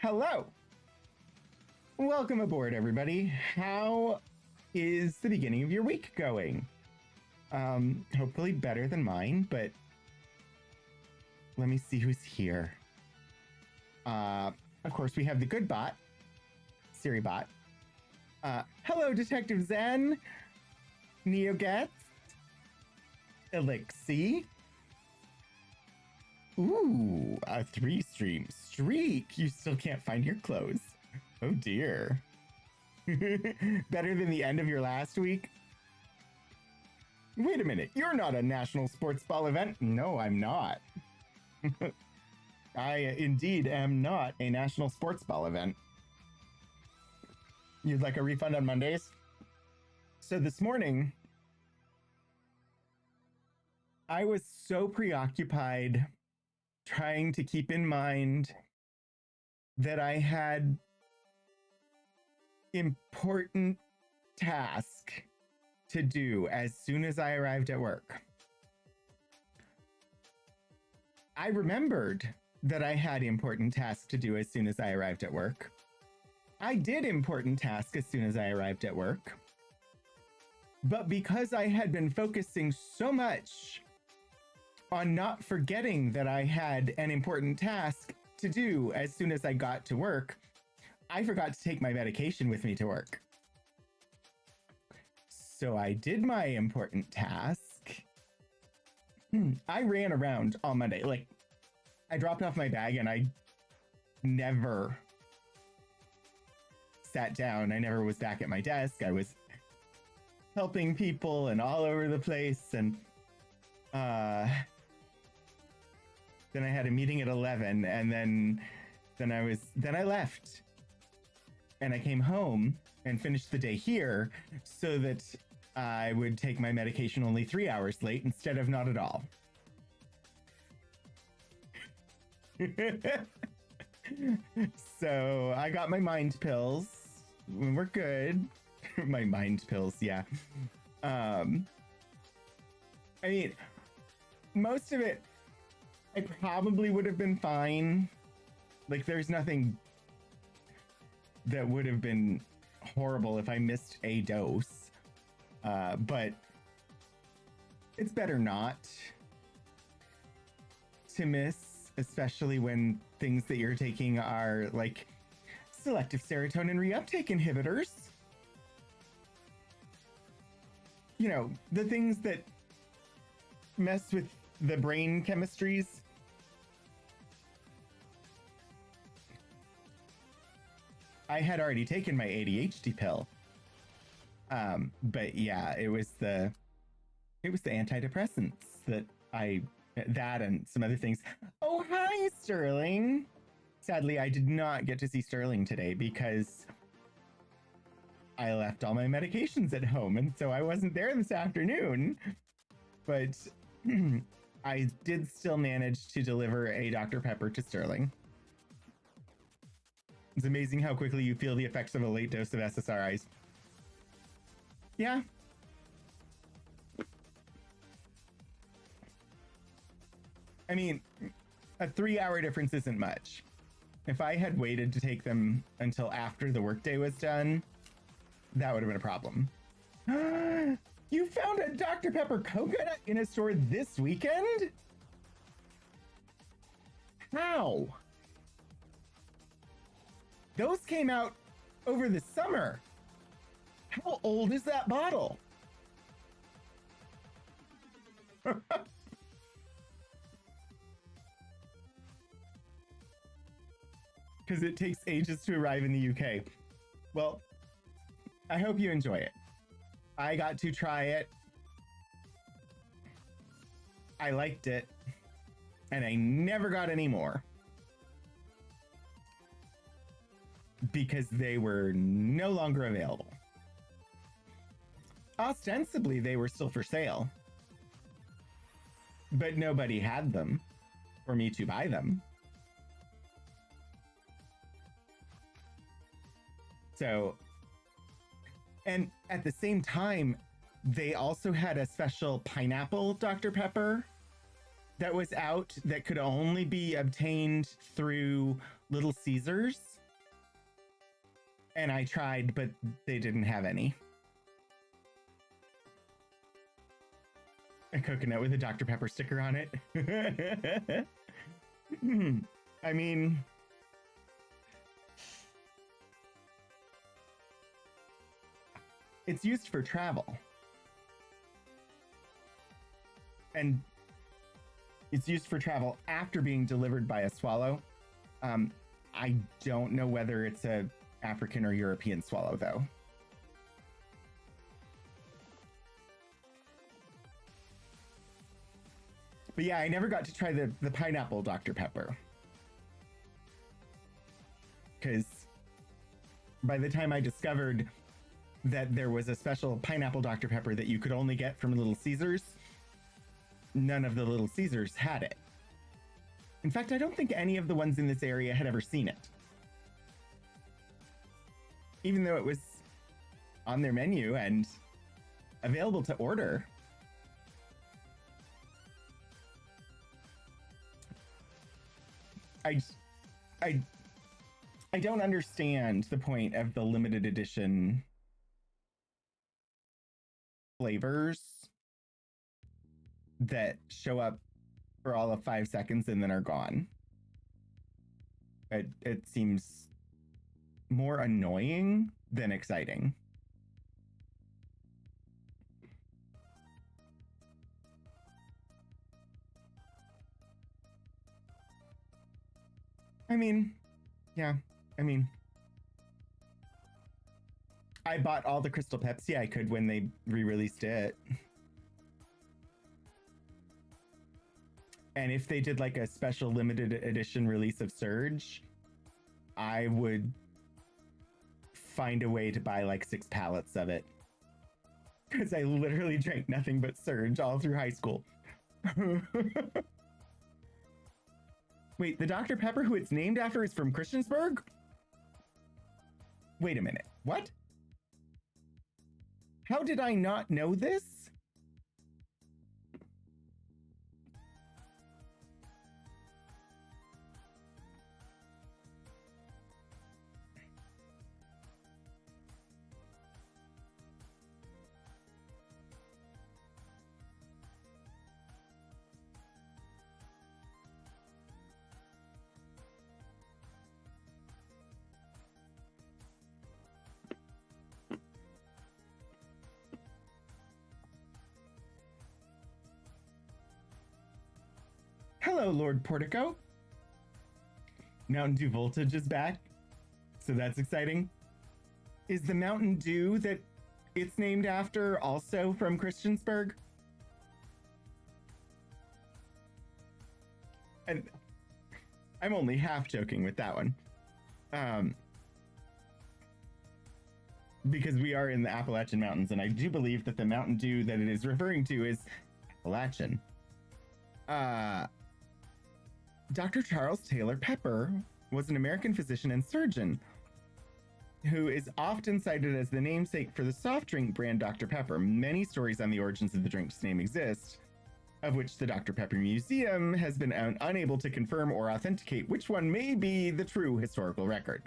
Hello. Welcome aboard, everybody. How is the beginning of your week going? Hopefully better than mine, but let me see who's here. Of course, we have the good bot, Siri bot. Hello, Detective Zen, NeoGets, Elixir. Ooh, a 3-stream streak. You still can't find your clothes. Oh dear. Better than the end of your last week? Wait a minute, you're not a national sports ball event. No, I'm not. I indeed am not a national sports ball event. You'd like a refund on Mondays? So this morning, I was so preoccupied trying to keep in mind that I had important task to do as soon as I arrived at work. I remembered that I had important tasks to do as soon as I arrived at work. I did important tasks as soon as I arrived at work. But because I had been focusing so much on not forgetting that I had an important task to do as soon as I got to work, I forgot to take my medication with me to work. So I did my important task. I ran around all Monday. Like, I dropped off my bag and I never sat down. I never was back at my desk. I was helping people and all over the place. And then I had a meeting at 11, and then I left. And I came home and finished the day here so that I would take my medication only 3 hours late instead of not at all. So I got my mind pills. We're good. My mind pills, yeah. I mean, most of it, I probably would have been fine. Like, there's nothing that would have been horrible if I missed a dose. But it's better not to miss, especially when things that you're taking are like selective serotonin reuptake inhibitors. You know, the things that mess with the brain chemistries. I had already taken my ADHD pill. But yeah, it was the antidepressants that and some other things. Oh, hi, Sterling. Sadly, I did not get to see Sterling today because I left all my medications at home, and so I wasn't there this afternoon. But I did still manage to deliver a Dr. Pepper to Sterling. It's amazing how quickly you feel the effects of a late dose of SSRIs. Yeah. I mean, a 3-hour difference isn't much. If I had waited to take them until after the workday was done, that would have been a problem. You found a Dr. Pepper coconut in a store this weekend? How? Those came out over the summer. How old is that bottle? Because it takes ages to arrive in the UK. Well, I hope you enjoy it. I got to try it. I liked it. And I never got any more. Because they were no longer available. Ostensibly, they were still for sale. But nobody had them for me to buy them. So, and at the same time, they also had a special pineapple Dr. Pepper that was out that could only be obtained through Little Caesars. And I tried, but they didn't have any. A coconut with a Dr. Pepper sticker on it. I mean, it's used for travel. And it's used for travel after being delivered by a swallow. I don't know whether it's a African or European swallow, though. But yeah, I never got to try the pineapple Dr. Pepper. Because by the time I discovered that there was a special pineapple Dr. Pepper that you could only get from Little Caesars, none of the Little Caesars had it. In fact, I don't think any of the ones in this area had ever seen it. Even though it was on their menu and available to order. I don't understand the point of the limited edition flavors that show up for all of 5 seconds and then are gone. It seems more annoying than exciting. I mean, yeah, I bought all the Crystal Pepsi I could when they re-released it. And if they did like a special limited edition release of Surge, I would find a way to buy like 6 pallets of it. Because I literally drank nothing but Surge all through high school. Wait, the Dr. Pepper who it's named after is from Christiansburg? Wait a minute. What? How did I not know this? Hello, Lord Portico. Mountain Dew Voltage is back, so that's exciting. Is the Mountain Dew that it's named after also from Christiansburg? And I'm only half joking with that one. Because we are in the Appalachian Mountains, and I do believe that the Mountain Dew that it is referring to is Appalachian. Dr. Charles Taylor Pepper was an American physician and surgeon who is often cited as the namesake for the soft drink brand Dr. Pepper. Many stories on the origins of the drink's name exist, of which the Dr. Pepper Museum has been unable to confirm or authenticate which one may be the true historical record.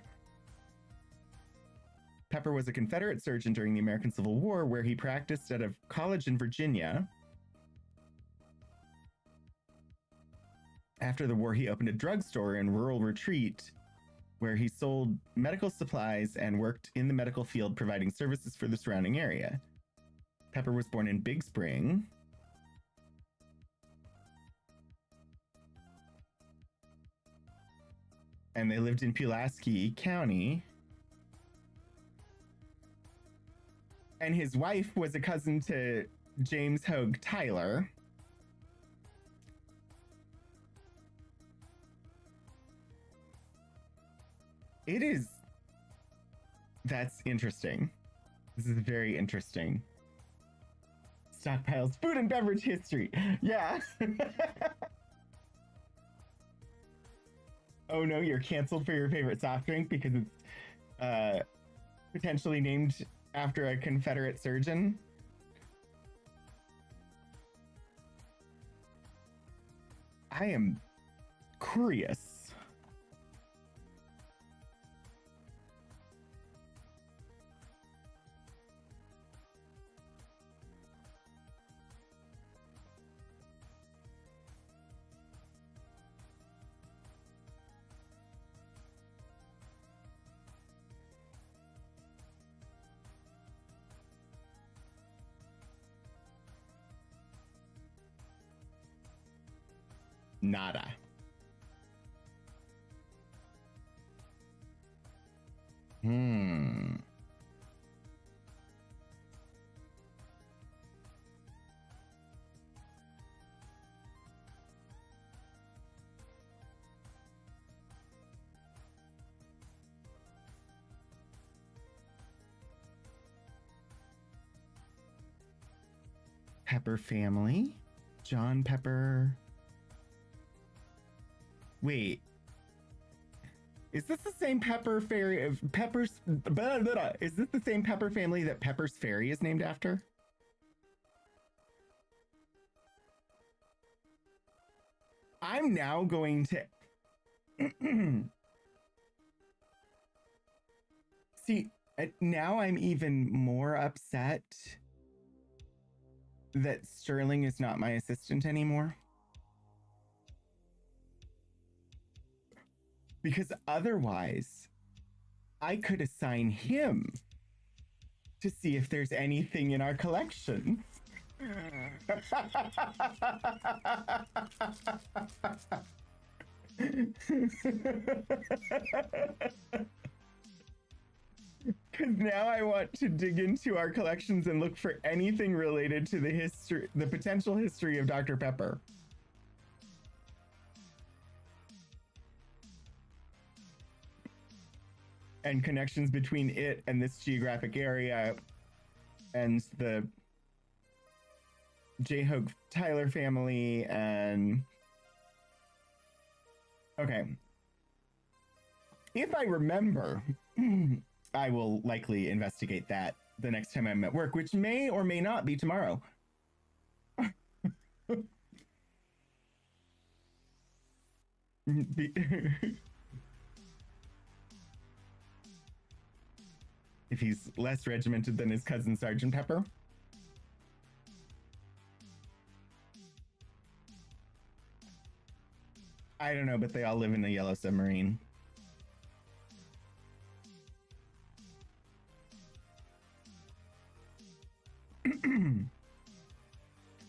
Pepper was a Confederate surgeon during the American Civil War, where he practiced at a college in Virginia. After the war, he opened a drugstore in rural Retreat, where he sold medical supplies and worked in the medical field, providing services for the surrounding area. Pepper was born in Big Spring. And they lived in Pulaski County. And his wife was a cousin to James Hogue Tyler. That's interesting. This is very interesting. Stockpiles, food and beverage history. Yeah. Oh no, you're canceled for your favorite soft drink because it's potentially named after a Confederate surgeon. I am curious. Nada. Pepper family. John Pepper. Wait. Is this the same Pepper fairy of Pepper's? Blah, blah, blah. Is this the same Pepper family that Pepper's fairy is named after? I'm now going to see. Now I'm even more upset that Sterling is not my assistant anymore. Because otherwise, I could assign him to see if there's anything in our collection. Because now I want to dig into our collections and look for anything related to the potential history of Dr. Pepper. And connections between it and this geographic area and the J. Hogue Tyler family and... Okay. If I remember, I will likely investigate that the next time I'm at work, which may or may not be tomorrow. If he's less regimented than his cousin Sergeant Pepper. I don't know, but they all live in a yellow submarine.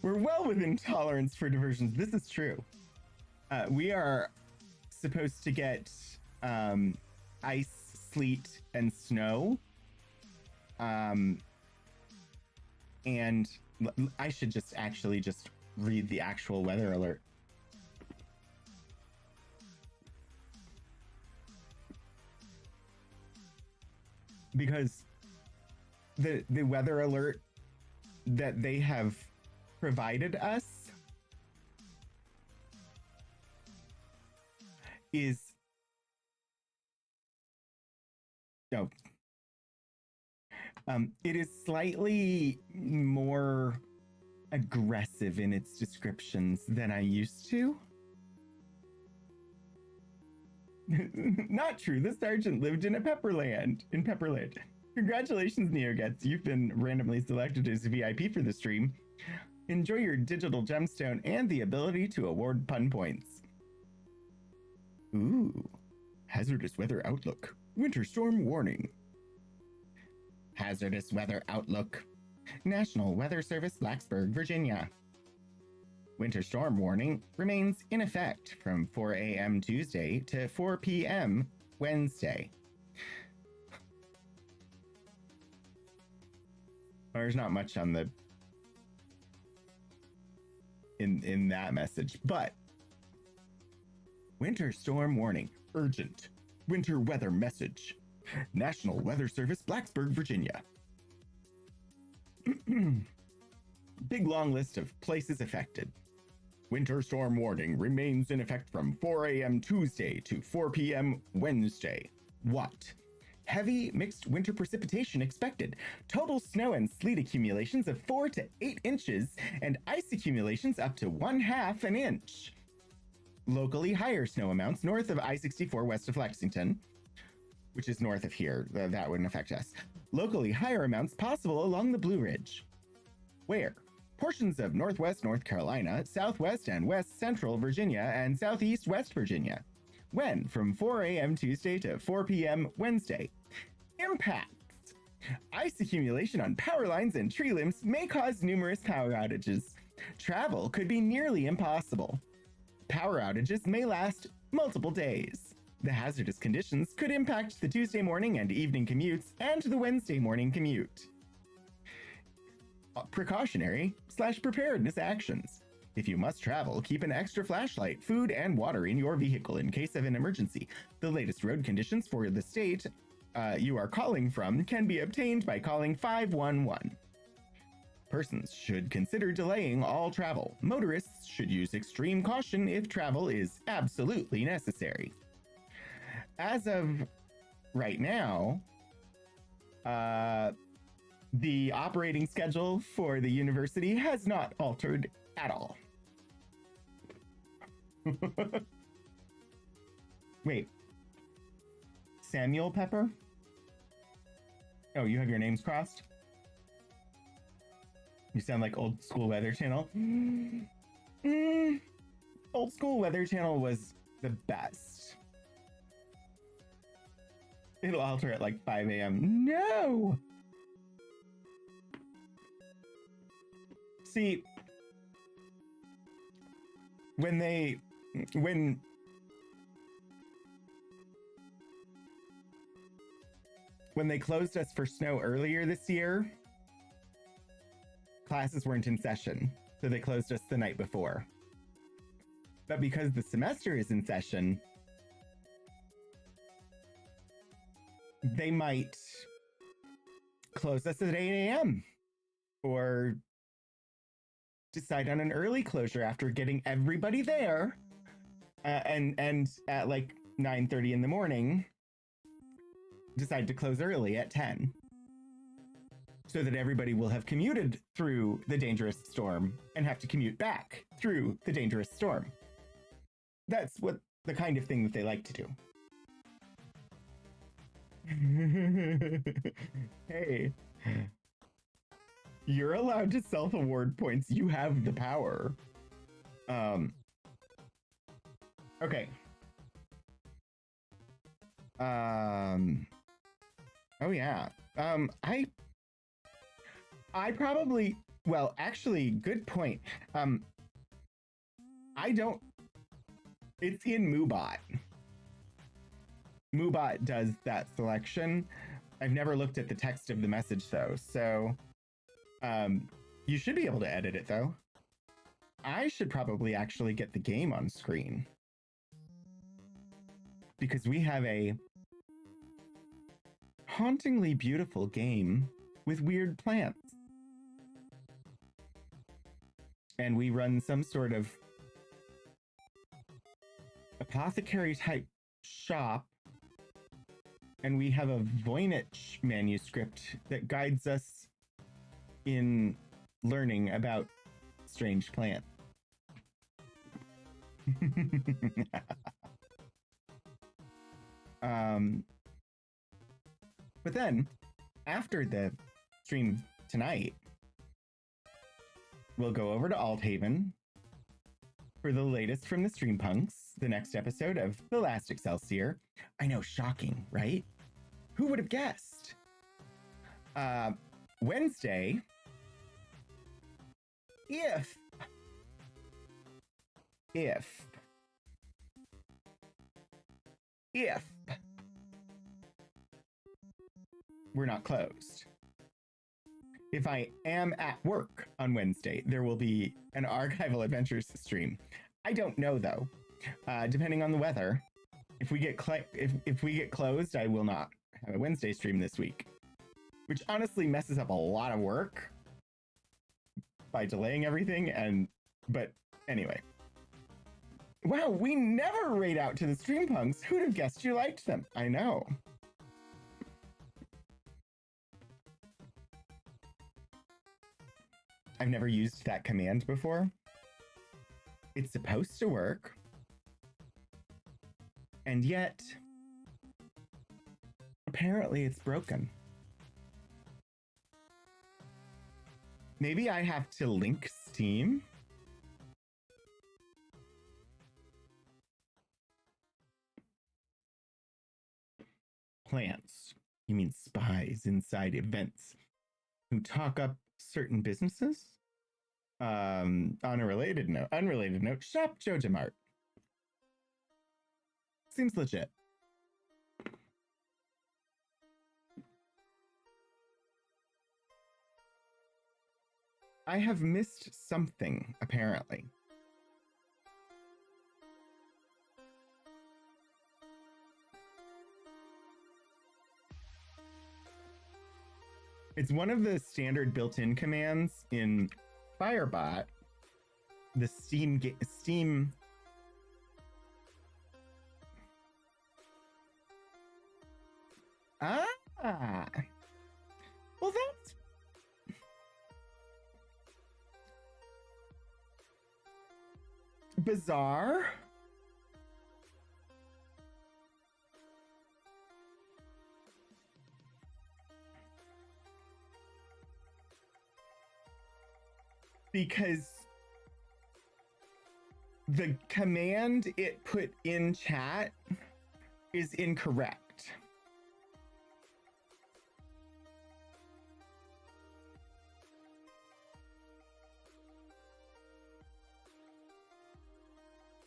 We're well within tolerance for diversions. This is true. We are supposed to get ice, sleet, and snow. And I should just read the actual weather alert. Because the weather alert that they have provided us is it is slightly more aggressive in its descriptions than I used to. Not true. The sergeant lived in Pepperland. Congratulations, NeoGets. You've been randomly selected as a VIP for the stream. Enjoy your digital gemstone and the ability to award pun points. Ooh. Hazardous weather outlook. Winter storm warning. Hazardous weather outlook. National Weather Service, Blacksburg, Virginia. Winter storm warning remains in effect from 4 a.m. Tuesday to 4 p.m. Wednesday. There's not much on the in that message, but winter storm warning, urgent. Winter weather message. National Weather Service, Blacksburg, Virginia. Big long list of places affected. Winter storm warning remains in effect from 4 a.m. Tuesday to 4 p.m. Wednesday. What? Heavy mixed winter precipitation expected. Total snow and sleet accumulations of 4 to 8 inches and ice accumulations up to 1/2 an inch. Locally higher snow amounts north of I-64 west of Lexington, which is north of here. That wouldn't affect us. Locally higher amounts possible along the Blue Ridge. Where? Portions of northwest North Carolina, southwest and west central Virginia, and southeast West Virginia. When? From 4 a.m. Tuesday to 4 p.m. Wednesday. Impacts. Ice accumulation on power lines and tree limbs may cause numerous power outages. Travel could be nearly impossible. power outages may last multiple days. The hazardous conditions could impact the Tuesday morning and evening commutes and the Wednesday morning commute. Precautionary/preparedness actions. If you must travel, keep an extra flashlight, food, and water in your vehicle in case of an emergency. The latest road conditions for the state you are calling from can be obtained by calling 511. Persons should consider delaying all travel. Motorists should use extreme caution if travel is absolutely necessary. As of right now, the operating schedule for the university has not altered at all. Wait. Samuel Pepper? Oh, you have your names crossed? You sound like old school Weather Channel. Old school Weather Channel was the best. It'll alter at like 5 a.m. No! See, when they closed us for snow earlier this year, classes weren't in session, so they closed us the night before. But because the semester is in session, they might close us at 8 a.m. or decide on an early closure after getting everybody there and at like 9:30 in the morning decide to close early at 10 so that everybody will have commuted through the dangerous storm and have to commute back through the dangerous storm. That's what the kind of thing that they like to do. Hey, you're allowed to self-award points. You have the power. Okay. Oh yeah. I probably, well, actually, good point. I don't, it's in MooBot. MooBot does that selection. I've never looked at the text of the message though, so you should be able to edit it though. I should probably actually get the game on screen because we have a hauntingly beautiful game with weird plants. And we run some sort of apothecary type shop. And we have a Voynich manuscript that guides us in learning about strange plants. But then, after the stream tonight, we'll go over to Althaven for the latest from the Streampunks, the next episode of The Last Excelsior. I know, shocking, right? Who would have guessed? Wednesday, if we're not closed. If I am at work on Wednesday, there will be an Archival Adventures stream. I don't know though. Depending on the weather, if we get closed, I will not have a Wednesday stream this week, which honestly messes up a lot of work by delaying everything. But anyway. Wow, we never raid out to the Streampunks. Who'd have guessed you liked them? I know. I've never used that command before. It's supposed to work. And yet, apparently it's broken. Maybe I have to link Steam? Plants. You mean spies inside events who talk up certain businesses? On a unrelated note, shop Joja Mart. Seems legit. I have missed something, apparently. It's one of the standard built-in commands in Firebot. The Steam. Ah. Well, that's bizarre. Because the command it put in chat is incorrect.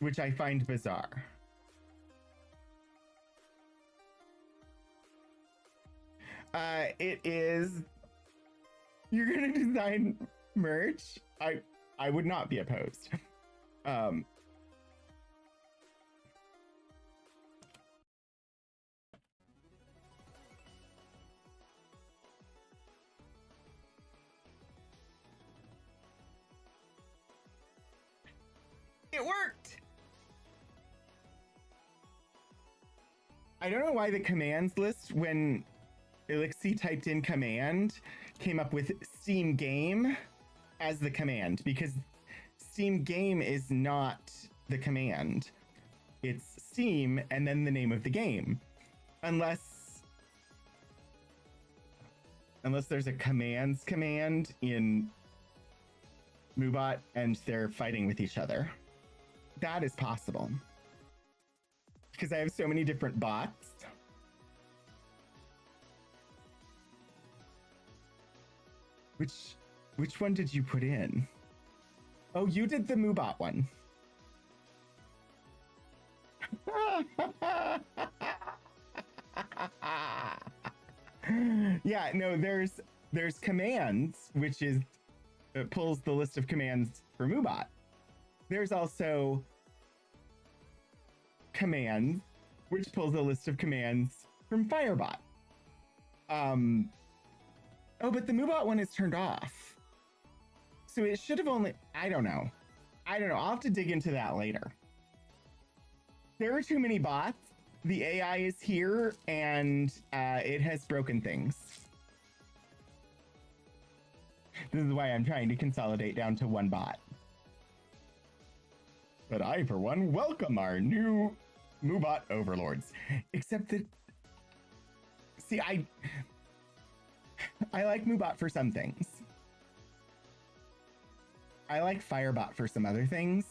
Which I find bizarre. It is. You're gonna design merch? I would not be opposed. It worked. I don't know why the commands list, when Elixir typed in command, came up with Steam Game as the command, because Steam Game is not the command. It's Steam and then the name of the game. Unless there's a commands command in Moobot and they're fighting with each other. That is possible. Because I have so many different bots. Which one did you put in? Oh, you did the Moobot one. Yeah, no, there's commands, which is it pulls the list of commands for Moobot. There's also commands, which pulls a list of commands from Firebot. Oh, but the Moobot one is turned off. So it should have only, I don't know. I'll have to dig into that later. There are too many bots. The AI is here and it has broken things. This is why I'm trying to consolidate down to one bot. But I, for one, welcome our new Moobot overlords. Except that, see, I like Moobot for some things. I like Firebot for some other things.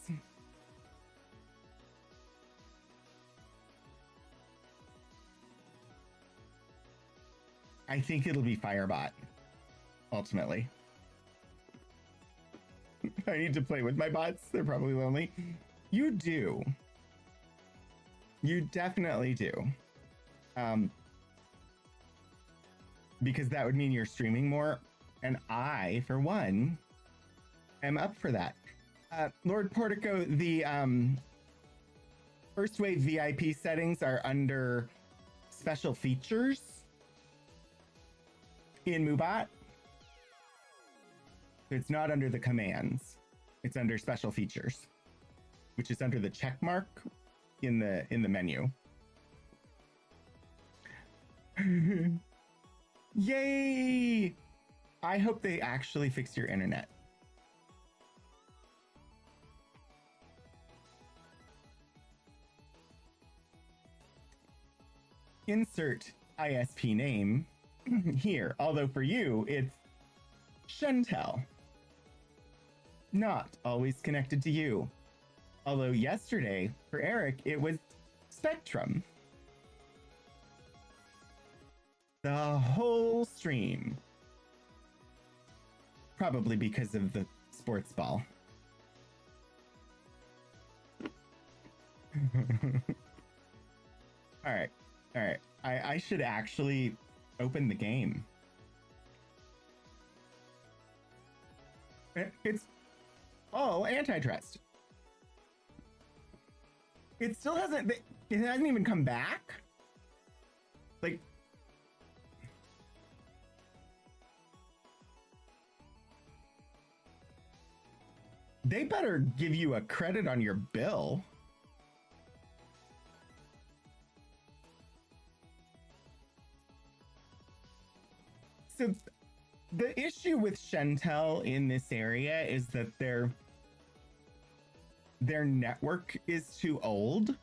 I think it'll be Firebot, ultimately. I need to play with my bots. They're probably lonely. You do. You definitely do. Because that would mean you're streaming more. And I, for one, am up for that. Lord Portico, the first wave VIP settings are under special features in Moobot. It's not under the commands. It's under special features, which is under the check mark in the menu. Yay! I hope they actually fix your internet. Insert ISP name here, although for you, it's Chantel. Not always connected to you. Although yesterday, for Eric, it was Spectrum. The whole stream. Probably because of the sports ball. All right. All right. I should actually open the game. It's antitrust. It still hasn't. It hasn't even come back. Like, they better give you a credit on your bill. So the issue with Shentel in this area is that their network is too old.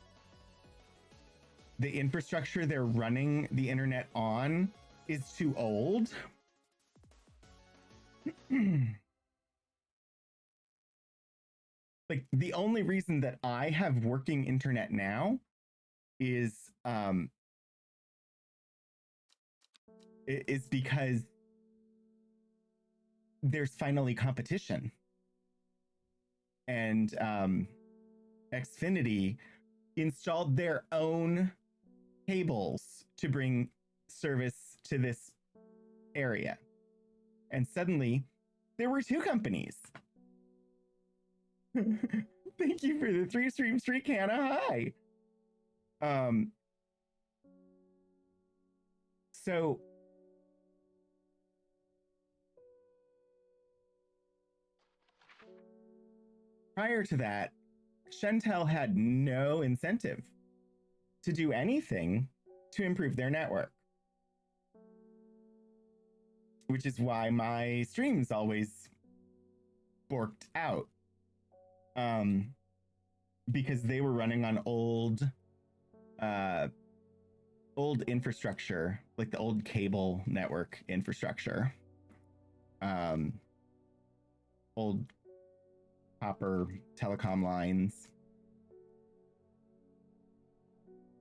The infrastructure they're running the internet on is too old. Like, the only reason that I have working internet now is because there's finally competition. And Xfinity installed their own cables to bring service to this area. And suddenly, there were two companies. Thank you for the 3 streak, Hannah. Hi. So prior to that, Shentel had no incentive to do anything to improve their network, which is why my streams always borked out. Because they were running on old infrastructure, like the old cable network infrastructure, old copper telecom lines,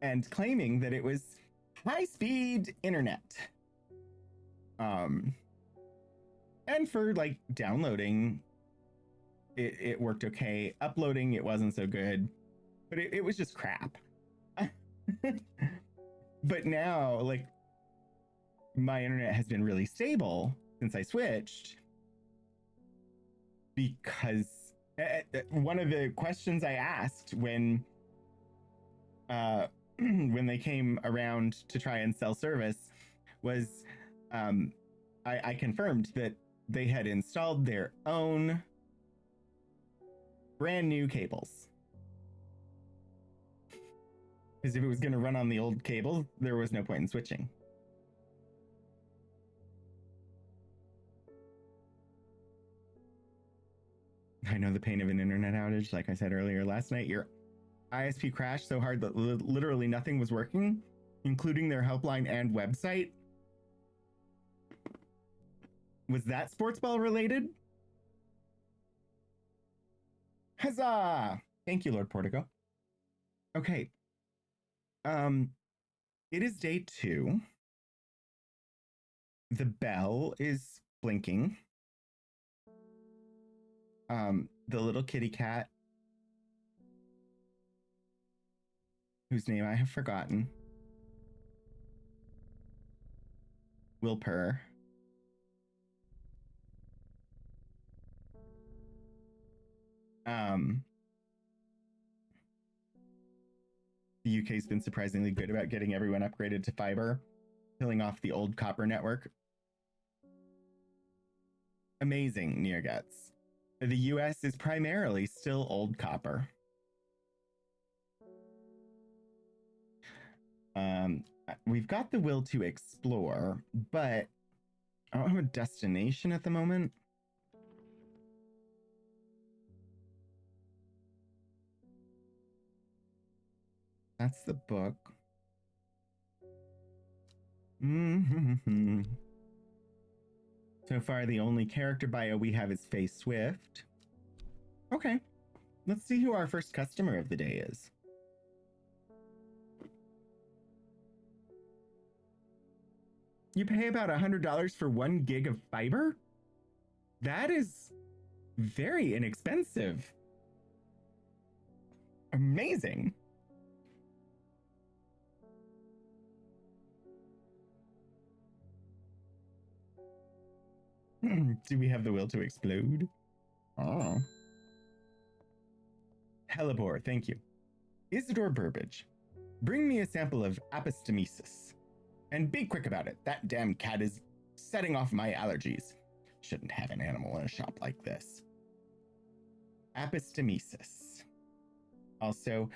and claiming that it was high-speed internet. And for like downloading, it worked okay. Uploading, it wasn't so good, but it was just crap. But now, like, my internet has been really stable since I switched, because one of the questions I asked when they came around to try and sell service was, I confirmed that they had installed their own brand new cables. Because if it was going to run on the old cable, there was no point in switching. I know the pain of an internet outage. Like I said earlier, last night your ISP crashed so hard that literally nothing was working, including their helpline and website. Was that sports ball related? Huzzah! Thank you, Lord Portico. Okay. It is day 2. The bell is blinking. The little kitty cat, whose name I have forgotten, will purr. The UK's been surprisingly good about getting everyone upgraded to fiber, killing off the old copper network. Amazing, Nearguts. The US is primarily still old copper. We've got the will to explore, but I don't have a destination at the moment. That's the book. So far, the only character bio we have is Faye Swift. Okay, let's see who our first customer of the day is. You pay about $100 for 1 gig of fiber? That is very inexpensive. Amazing. Do we have the will to explode? Oh. Hellebore, thank you. Isidore Burbage, bring me a sample of apostomesis. And be quick about it. That damn cat is setting off my allergies. Shouldn't have an animal in a shop like this. Apostomesis. Also,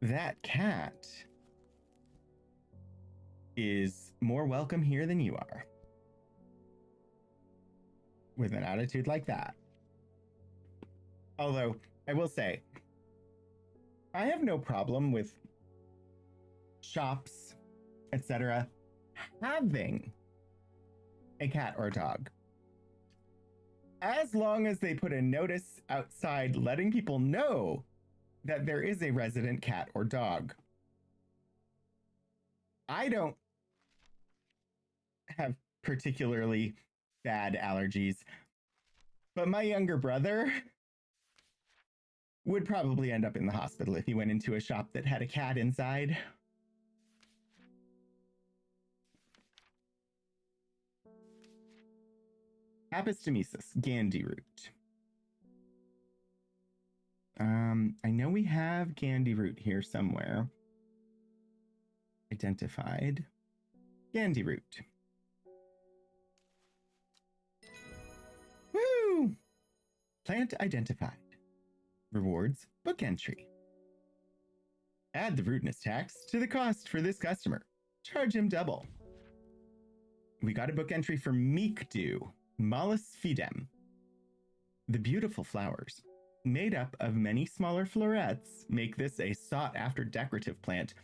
that cat is more welcome here than you are. With an attitude like that. Although, I will say, I have no problem with shops, etc., having a cat or dog. As long as they put a notice outside letting people know that there is a resident cat or dog. I don't have particularly bad allergies, but my younger brother would probably end up in the hospital if he went into a shop that had a cat inside. Apostomesis, Gandhi root. I know we have Gandhi root here somewhere. Identified. Gandhi root. Woo! Plant identified. Rewards, book entry. Add the rudeness tax to the cost for this customer. Charge him double. We got a book entry for Meekdew, Mollis fidem. The beautiful flowers, made up of many smaller florets, make this a sought-after decorative plant,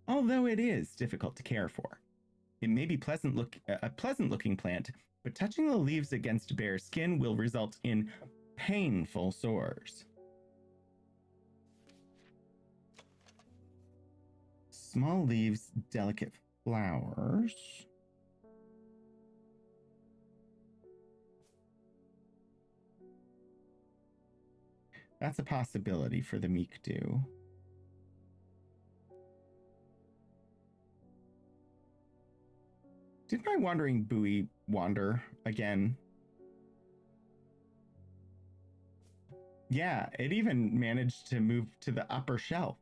although it is difficult to care for. It may be a pleasant-looking plant, but touching the leaves against bare skin will result in painful sores. Small leaves, delicate flowers. That's a possibility for the Meekdew. Did my wandering buoy wander again? Yeah, it even managed to move to the upper shelf.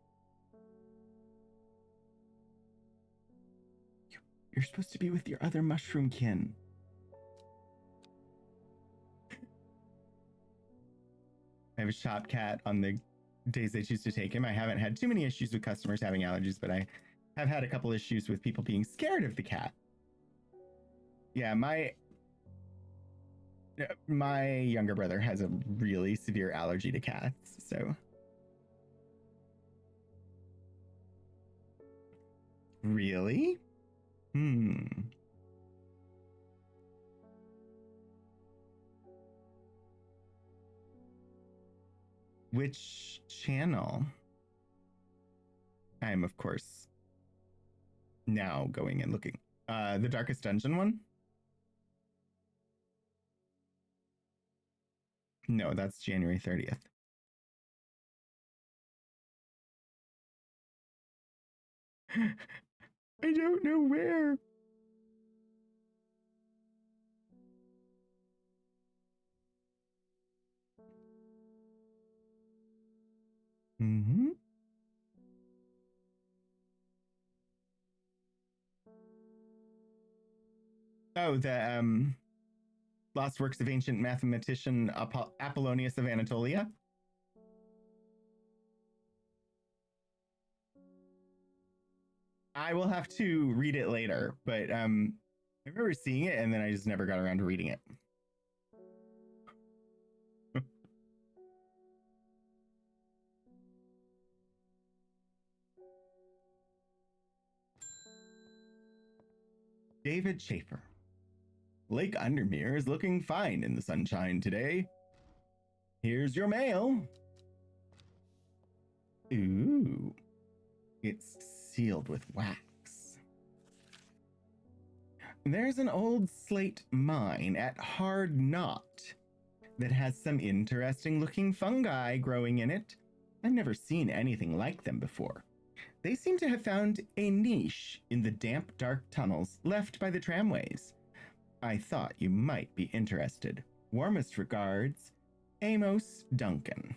You're supposed to be with your other mushroom kin. I have a shop cat on the days I choose to take him. I haven't had too many issues with customers having allergies, but I have had a couple issues with people being scared of the cat. Yeah, my younger brother has a really severe allergy to cats, so. Really? Which channel? I'm, of course, now going and looking. The Darkest Dungeon one? No, that's January 30th. I don't know where. Mm-hmm. Oh, the Lost Works of Ancient Mathematician Apollonius of Anatolia. I will have to read it later, but I remember seeing it and then I just never got around to reading it. David Schaefer. Lake Undermere is looking fine in the sunshine today. Here's your mail. Ooh. It's sealed with wax. There's an old slate mine at Hard Knot that has some interesting looking fungi growing in it. I've never seen anything like them before. They seem to have found a niche in the damp, dark tunnels left by the tramways. I thought you might be interested. Warmest regards, Amos Duncan.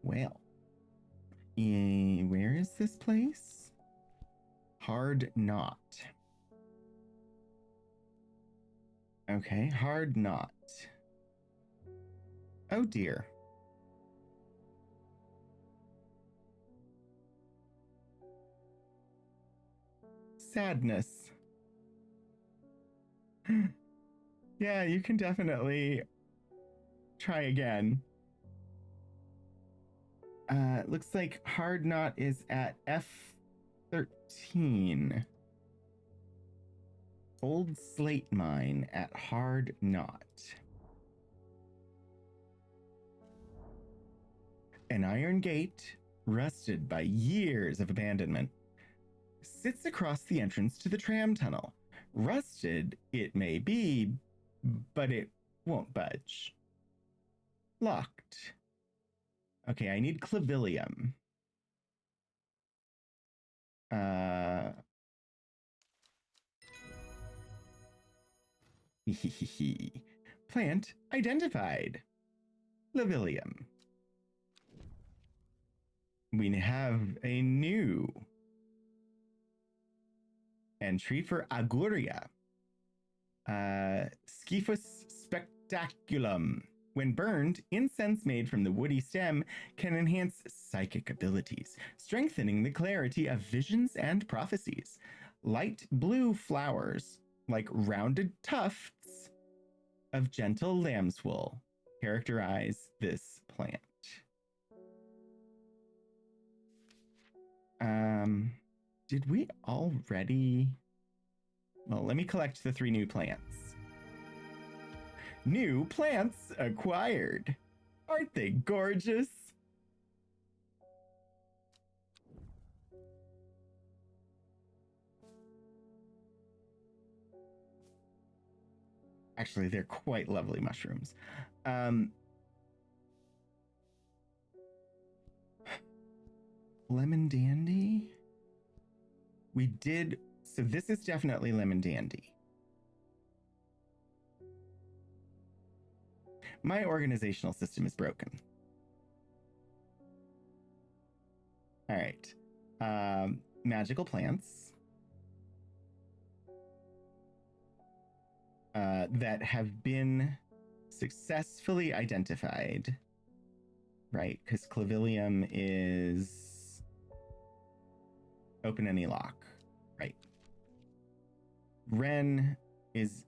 Well, where is this place? Hard Knot. Okay, Hard Knot. Oh dear. Sadness. Yeah, you can definitely try again. Looks like Hard Knot is at F13. Old Slate Mine at Hard Knot. An iron gate, rusted by years of abandonment, sits across the entrance to the tram tunnel. Rusted it may be, but it won't budge. Locked. Okay, I need clavilium. Plant identified. Clavilium. We have a new entry for Aguria. Scyphus spectaculum. When burned, incense made from the woody stem can enhance psychic abilities, strengthening the clarity of visions and prophecies. Light blue flowers, like rounded tufts of gentle lamb's wool, characterize this plant. Did we already? Well, let me collect the 3 new plants. New plants acquired. Aren't they gorgeous? Actually, they're quite lovely mushrooms. Lemon Dandy? We did. So this is definitely Lemon Dandy. My organizational system is broken. All right. Magical plants that have been successfully identified, right? Because clavilium is open any lock, right? Wren is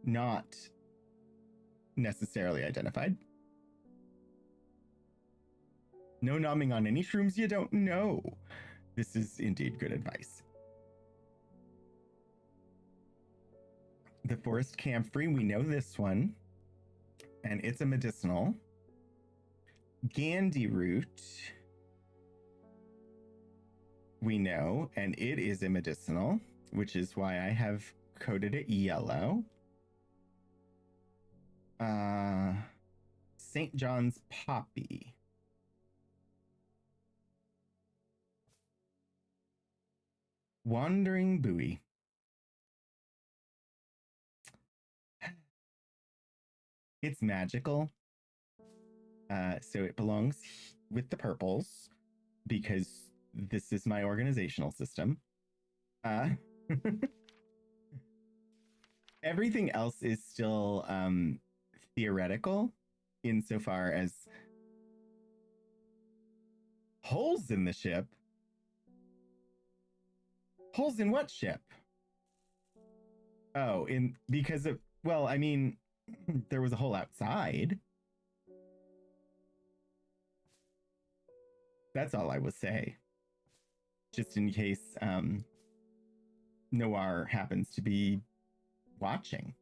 not necessarily identified. No nomming on any shrooms you don't know. This is indeed good advice. The forest camphor, we know this one, and it's a medicinal. Gandy root, we know, and it is a medicinal, which is why I have coded it yellow. St. John's poppy. Wandering buoy. It's magical. So it belongs with the purples because this is my organizational system. Everything else is still theoretical insofar as holes in the ship. Holes in what ship? Oh, because of, well, I mean, there was a hole outside. That's all I will say. Just in case Noir happens to be watching,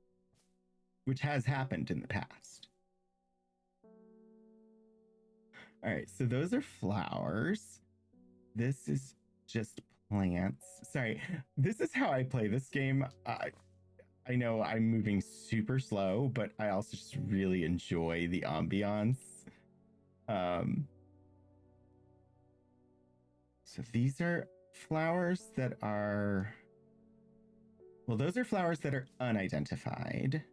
which has happened in the past. All right, so those are flowers. This is just plants. Sorry, this is how I play this game. I know I'm moving super slow, but I also just really enjoy the ambiance. So these are flowers that are Well, those are flowers that are unidentified.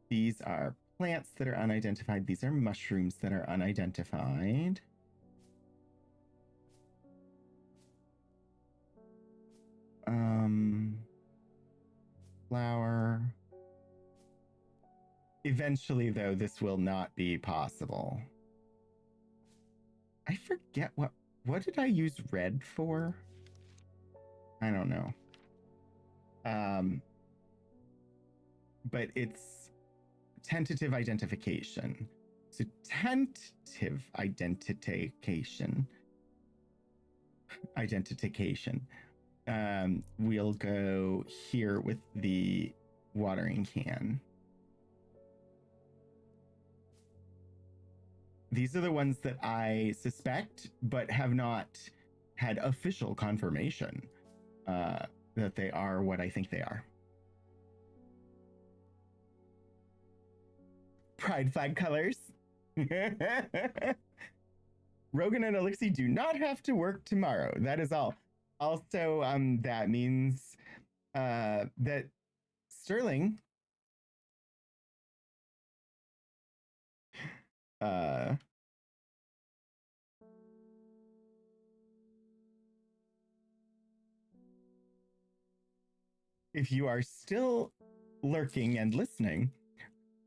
These are plants that are unidentified. These are mushrooms that are unidentified. Flower. Eventually, though, this will not be possible. I forget what did I use red for? I don't know. But it's tentative identification. So tentative identification. We'll go here with the watering can. These are the ones that I suspect, but have not had official confirmation that they are what I think they are. Pride flag colors. Rogan and Elixir do not have to work tomorrow. That is all. Also, that means that Sterling if you are still lurking and listening,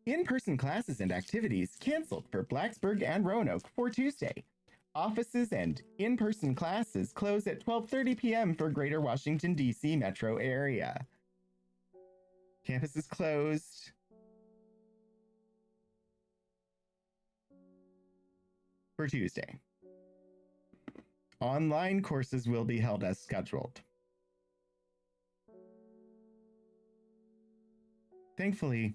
in-person classes and activities canceled for Blacksburg and Roanoke for Tuesday. Offices and in-person classes close at 12:30 p.m. for Greater Washington, D.C. metro area. Campus is closed. For Tuesday. Online courses will be held as scheduled. Thankfully,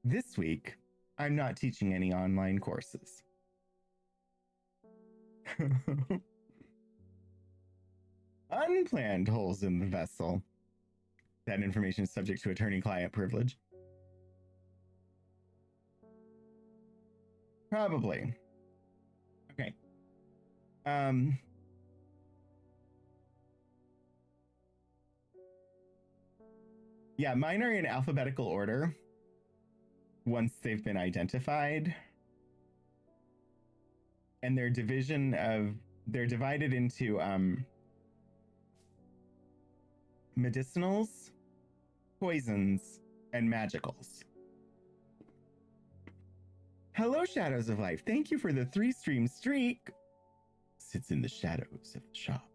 this week, I'm not teaching any online courses. Unplanned holes in the vessel. That information is subject to attorney-client privilege. Probably. Okay. Yeah, mine are in alphabetical order once they've been identified. And they're divided into medicinals, poisons, and magicals. Hello, Shadows of Life. Thank you for the 3-stream streak. Sits in the shadows of the shop.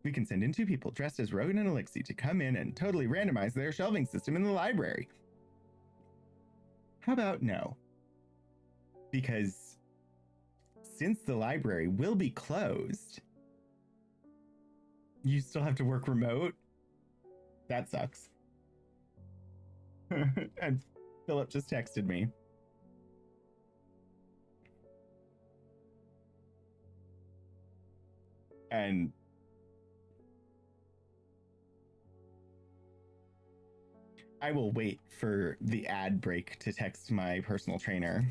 We can send in 2 people dressed as Rogan and Elixir to come in and totally randomize their shelving system in the library. How about no? Because since the library will be closed, you still have to work remote. That sucks. And Philip just texted me. And I will wait for the ad break to text my personal trainer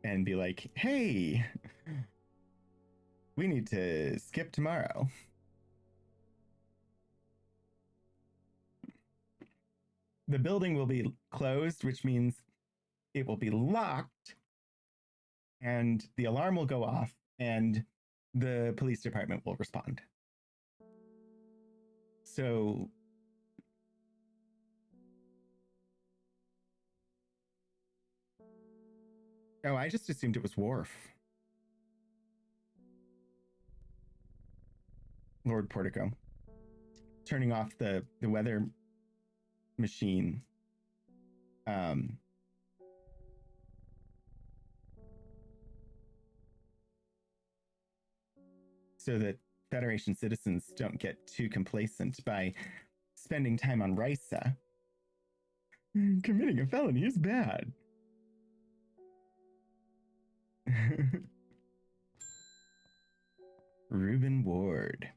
and be like, hey, we need to skip tomorrow. The building will be closed, which means it will be locked, and the alarm will go off, and the police department will respond. So oh, I just assumed it was Worf. Lord Portico. Turning off the weather machine. So that Federation citizens don't get too complacent by spending time on Risa. Committing a felony is bad. Reuben Ward.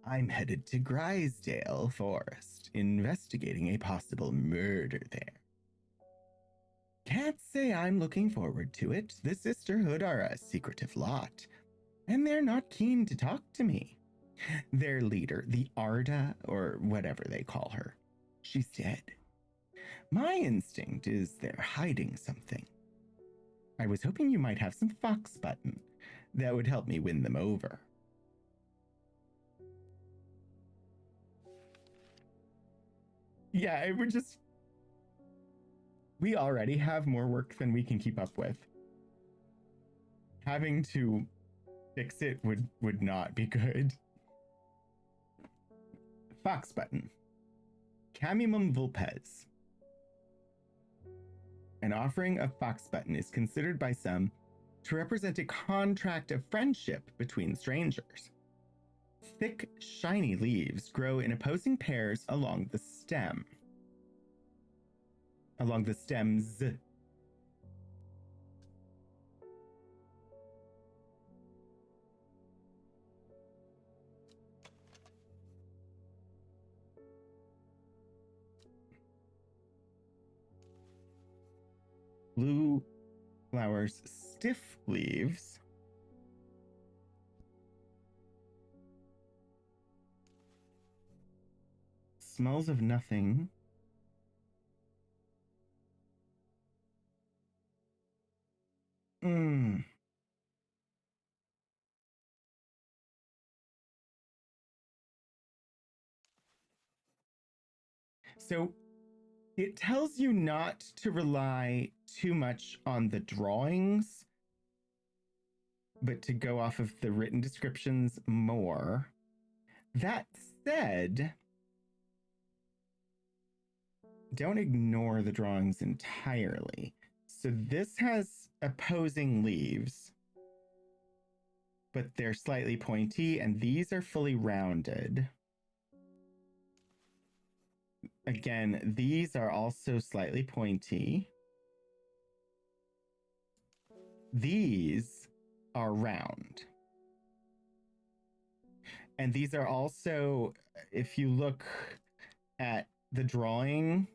I'm headed to Grisdale Forest, investigating a possible murder there. Can't say I'm looking forward to it. The Sisterhood are a secretive lot, and they're not keen to talk to me. Their leader, the Arda, or whatever they call her, she's dead. My instinct is they're hiding something. I was hoping you might have some fox button that would help me win them over. Yeah, it would just... We already have more work than we can keep up with. Having to fix it would not be good. Fox button. Camimum vulpes. An offering of fox button is considered by some to represent a contract of friendship between strangers. Thick, shiny leaves grow in opposing pairs along the stem. Along the stems. Blue flowers, stiff leaves. Smells of nothing. So it tells you not to rely too much on the drawings, but to go off of the written descriptions more. That said, don't ignore the drawings entirely. So this has opposing leaves, but they're slightly pointy, and these are fully rounded. Again, these are also slightly pointy. These are round. And these are also, if you look at the drawing,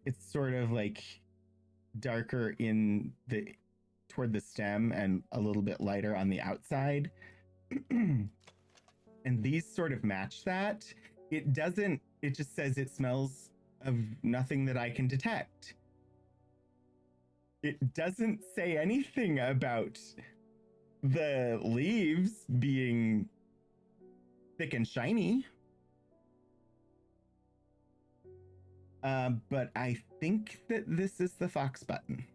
it's sort of like darker in the toward the stem and a little bit lighter on the outside. And these sort of match that. It doesn't, it just says it smells of nothing that I can detect. It doesn't say anything about the leaves being thick and shiny. But I think that this is the fox button.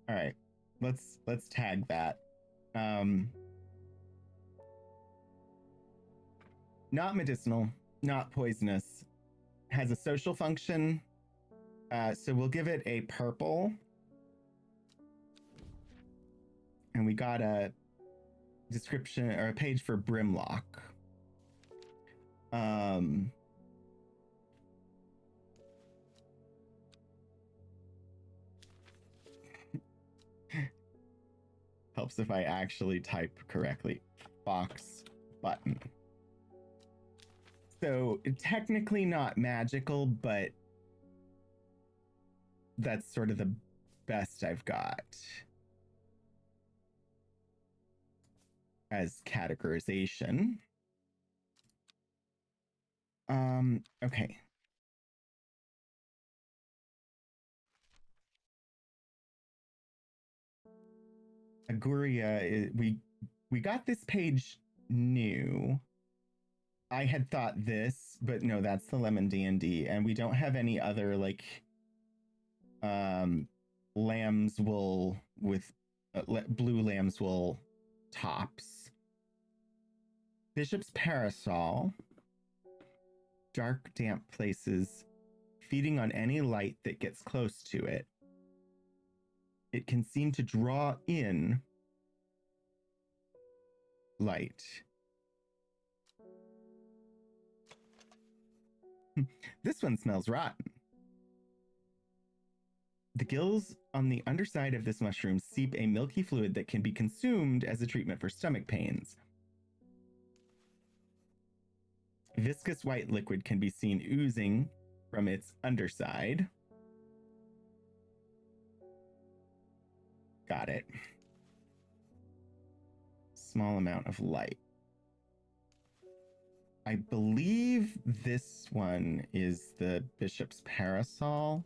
All right, let's tag that. Not medicinal, not poisonous, has a social function. So we'll give it a purple. And we got a description or a page for Brimlock. Helps if I actually type correctly. Fox button. So technically not magical, but that's sort of the best I've got as categorization. Okay. Aguria, we got this page new. I had thought this, but no, that's the Lemon D&D, and we don't have any other like lamb's wool with blue lamb's wool tops. Bishop's parasol. Dark, damp places, feeding on any light that gets close to it. It can seem to draw in light. This one smells rotten. The gills on the underside of this mushroom seep a milky fluid that can be consumed as a treatment for stomach pains. Viscous white liquid can be seen oozing from its underside. Got it. Small amount of light. I believe this one is the bishop's parasol.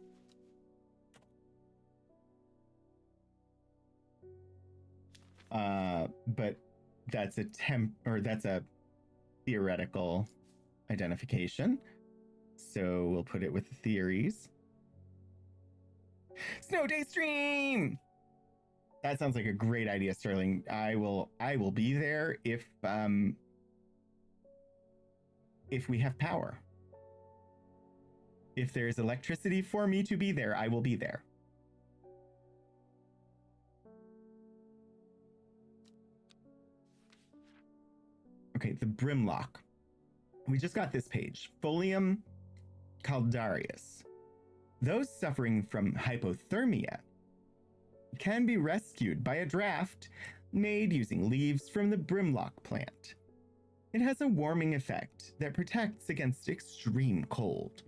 But that's a theoretical identification. So we'll put it with the theories. Snow Day stream! That sounds like a great idea, Sterling. I will be there if we have power. If there's electricity for me to be there, I will be there. Okay, the Brimlock. We just got this page. Folium caldarius. Those suffering from hypothermia can be rescued by a draft made using leaves from the Brimlock plant. It has a warming effect that protects against extreme cold.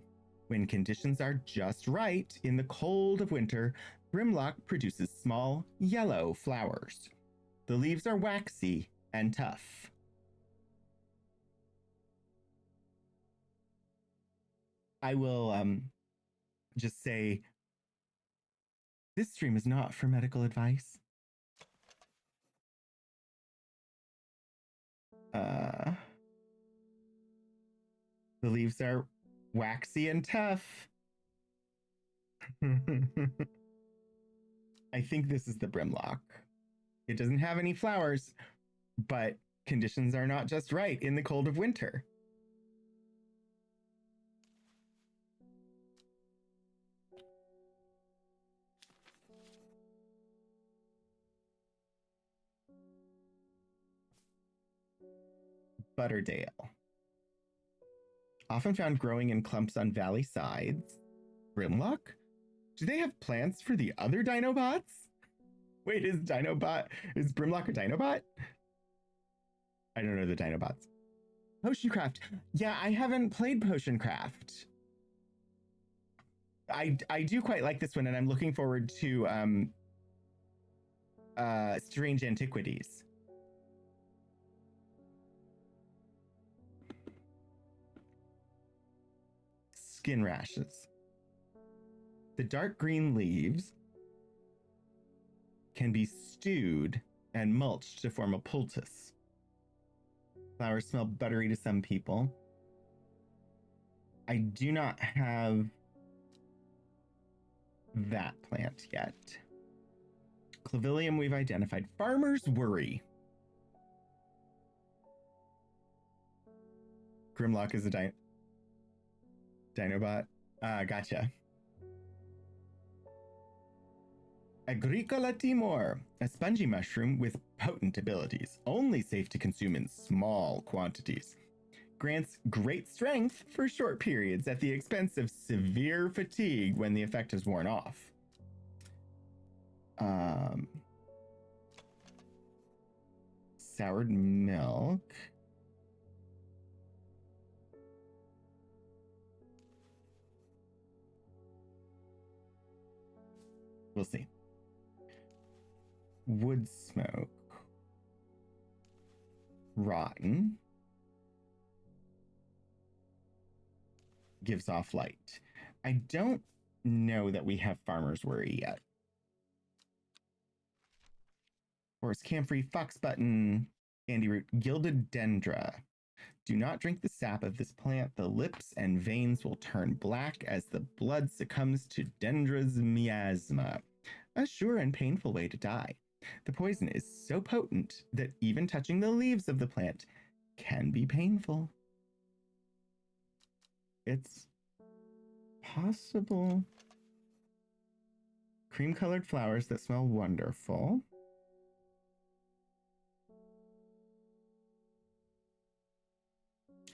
When conditions are just right in the cold of winter, Brimlock produces small yellow flowers. The leaves are waxy and tough. I will just say, this stream is not for medical advice. The leaves are waxy and tough. I think this is the Brimlock. It doesn't have any flowers, but conditions are not just right in the cold of winter. Butterdale. Often found growing in clumps on valley sides. Brimlock? Do they have plants for the other Dinobots? Wait, is Brimlock a Dinobot? I don't know the Dinobots. Potioncraft. Yeah, I haven't played Potioncraft. I do quite like this one, and I'm looking forward to Strange Antiquities. Skin rashes. The dark green leaves can be stewed and mulched to form a poultice. Flowers smell buttery to some people. I do not have that plant yet. Clavilium we've identified. Farmer's Worry. Grimlock is a Dinobot. Gotcha. Agricola Timor, a spongy mushroom with potent abilities, only safe to consume in small quantities. Grants great strength for short periods at the expense of severe fatigue when the effect is worn off. Soured milk. We'll see. Wood smoke. Rotten. Gives off light. I don't know that we have Farmer's Worry yet. Forest Camphor, Fox Button, Candy Root, Gilded Dendra. Do not drink the sap of this plant. The lips and veins will turn black as the blood succumbs to Dendra's miasma. A sure and painful way to die. The poison is so potent that even touching the leaves of the plant can be painful. It's possible. Cream-colored flowers that smell wonderful.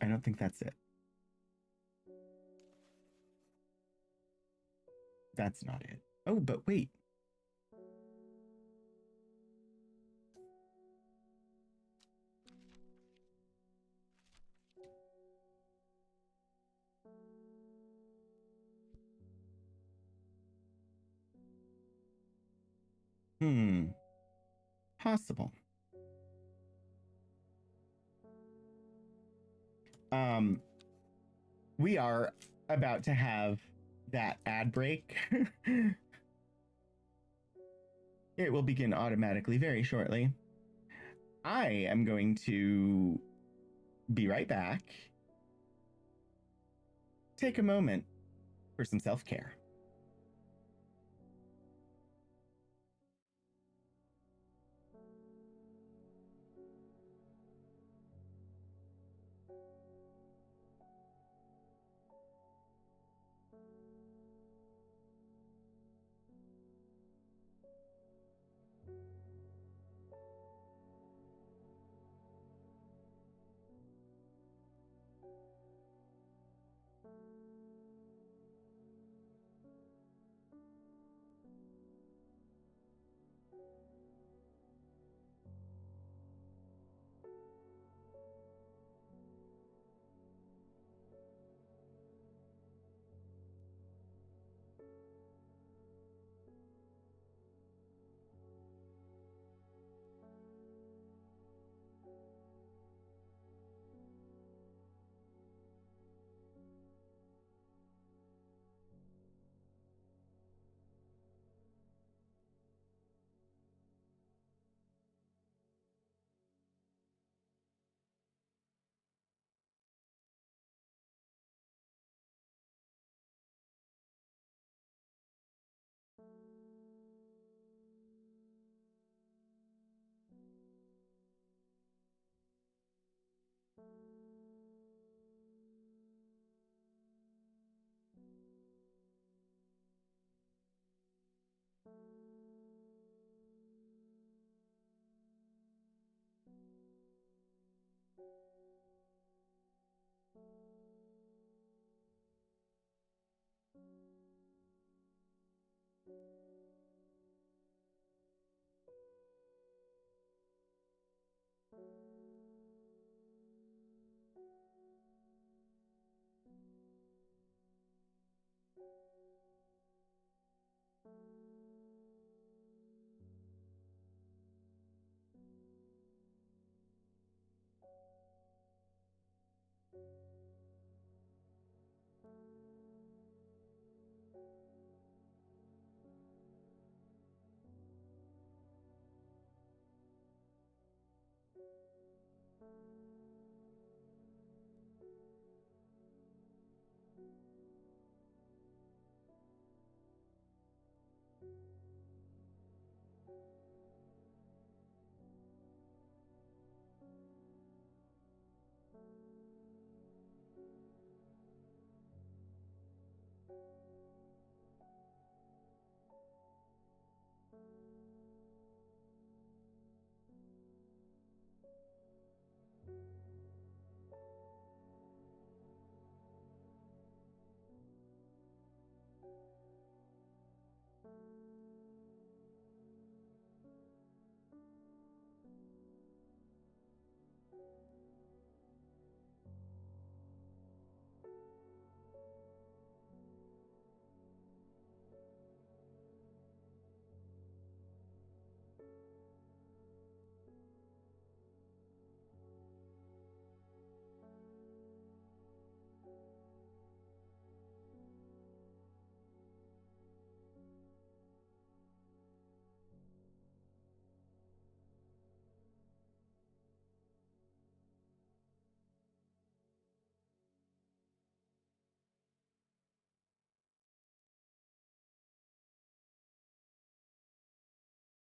I don't think that's it. That's not it. Oh, but wait. Possible. Um, we are about to have that ad break. It will begin automatically very shortly. I am going to be right back. Take a moment for some self-care.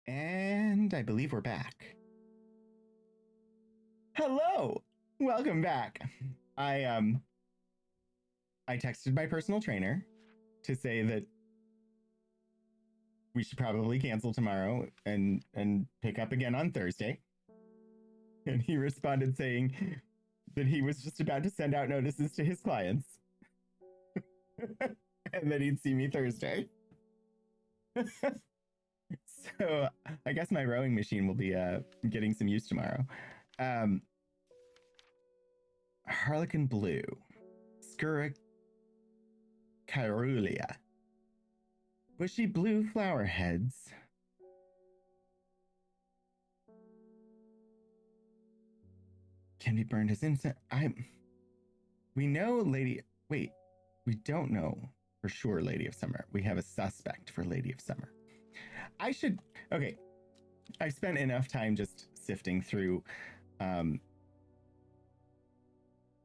And I believe we're back. Hello! Welcome back. I I texted my personal trainer to say that we should probably cancel tomorrow and pick up again on Thursday. And he responded saying that he was just about to send out notices to his clients and that he'd see me Thursday. So I guess my rowing machine will be getting some use tomorrow. Harlequin blue, Scuracarulia, bushy blue flower heads, can be burned as incense. We know Lady. Wait, we don't know for sure Lady of Summer. We have a suspect for Lady of Summer. I should. Okay, I spent enough time just sifting through.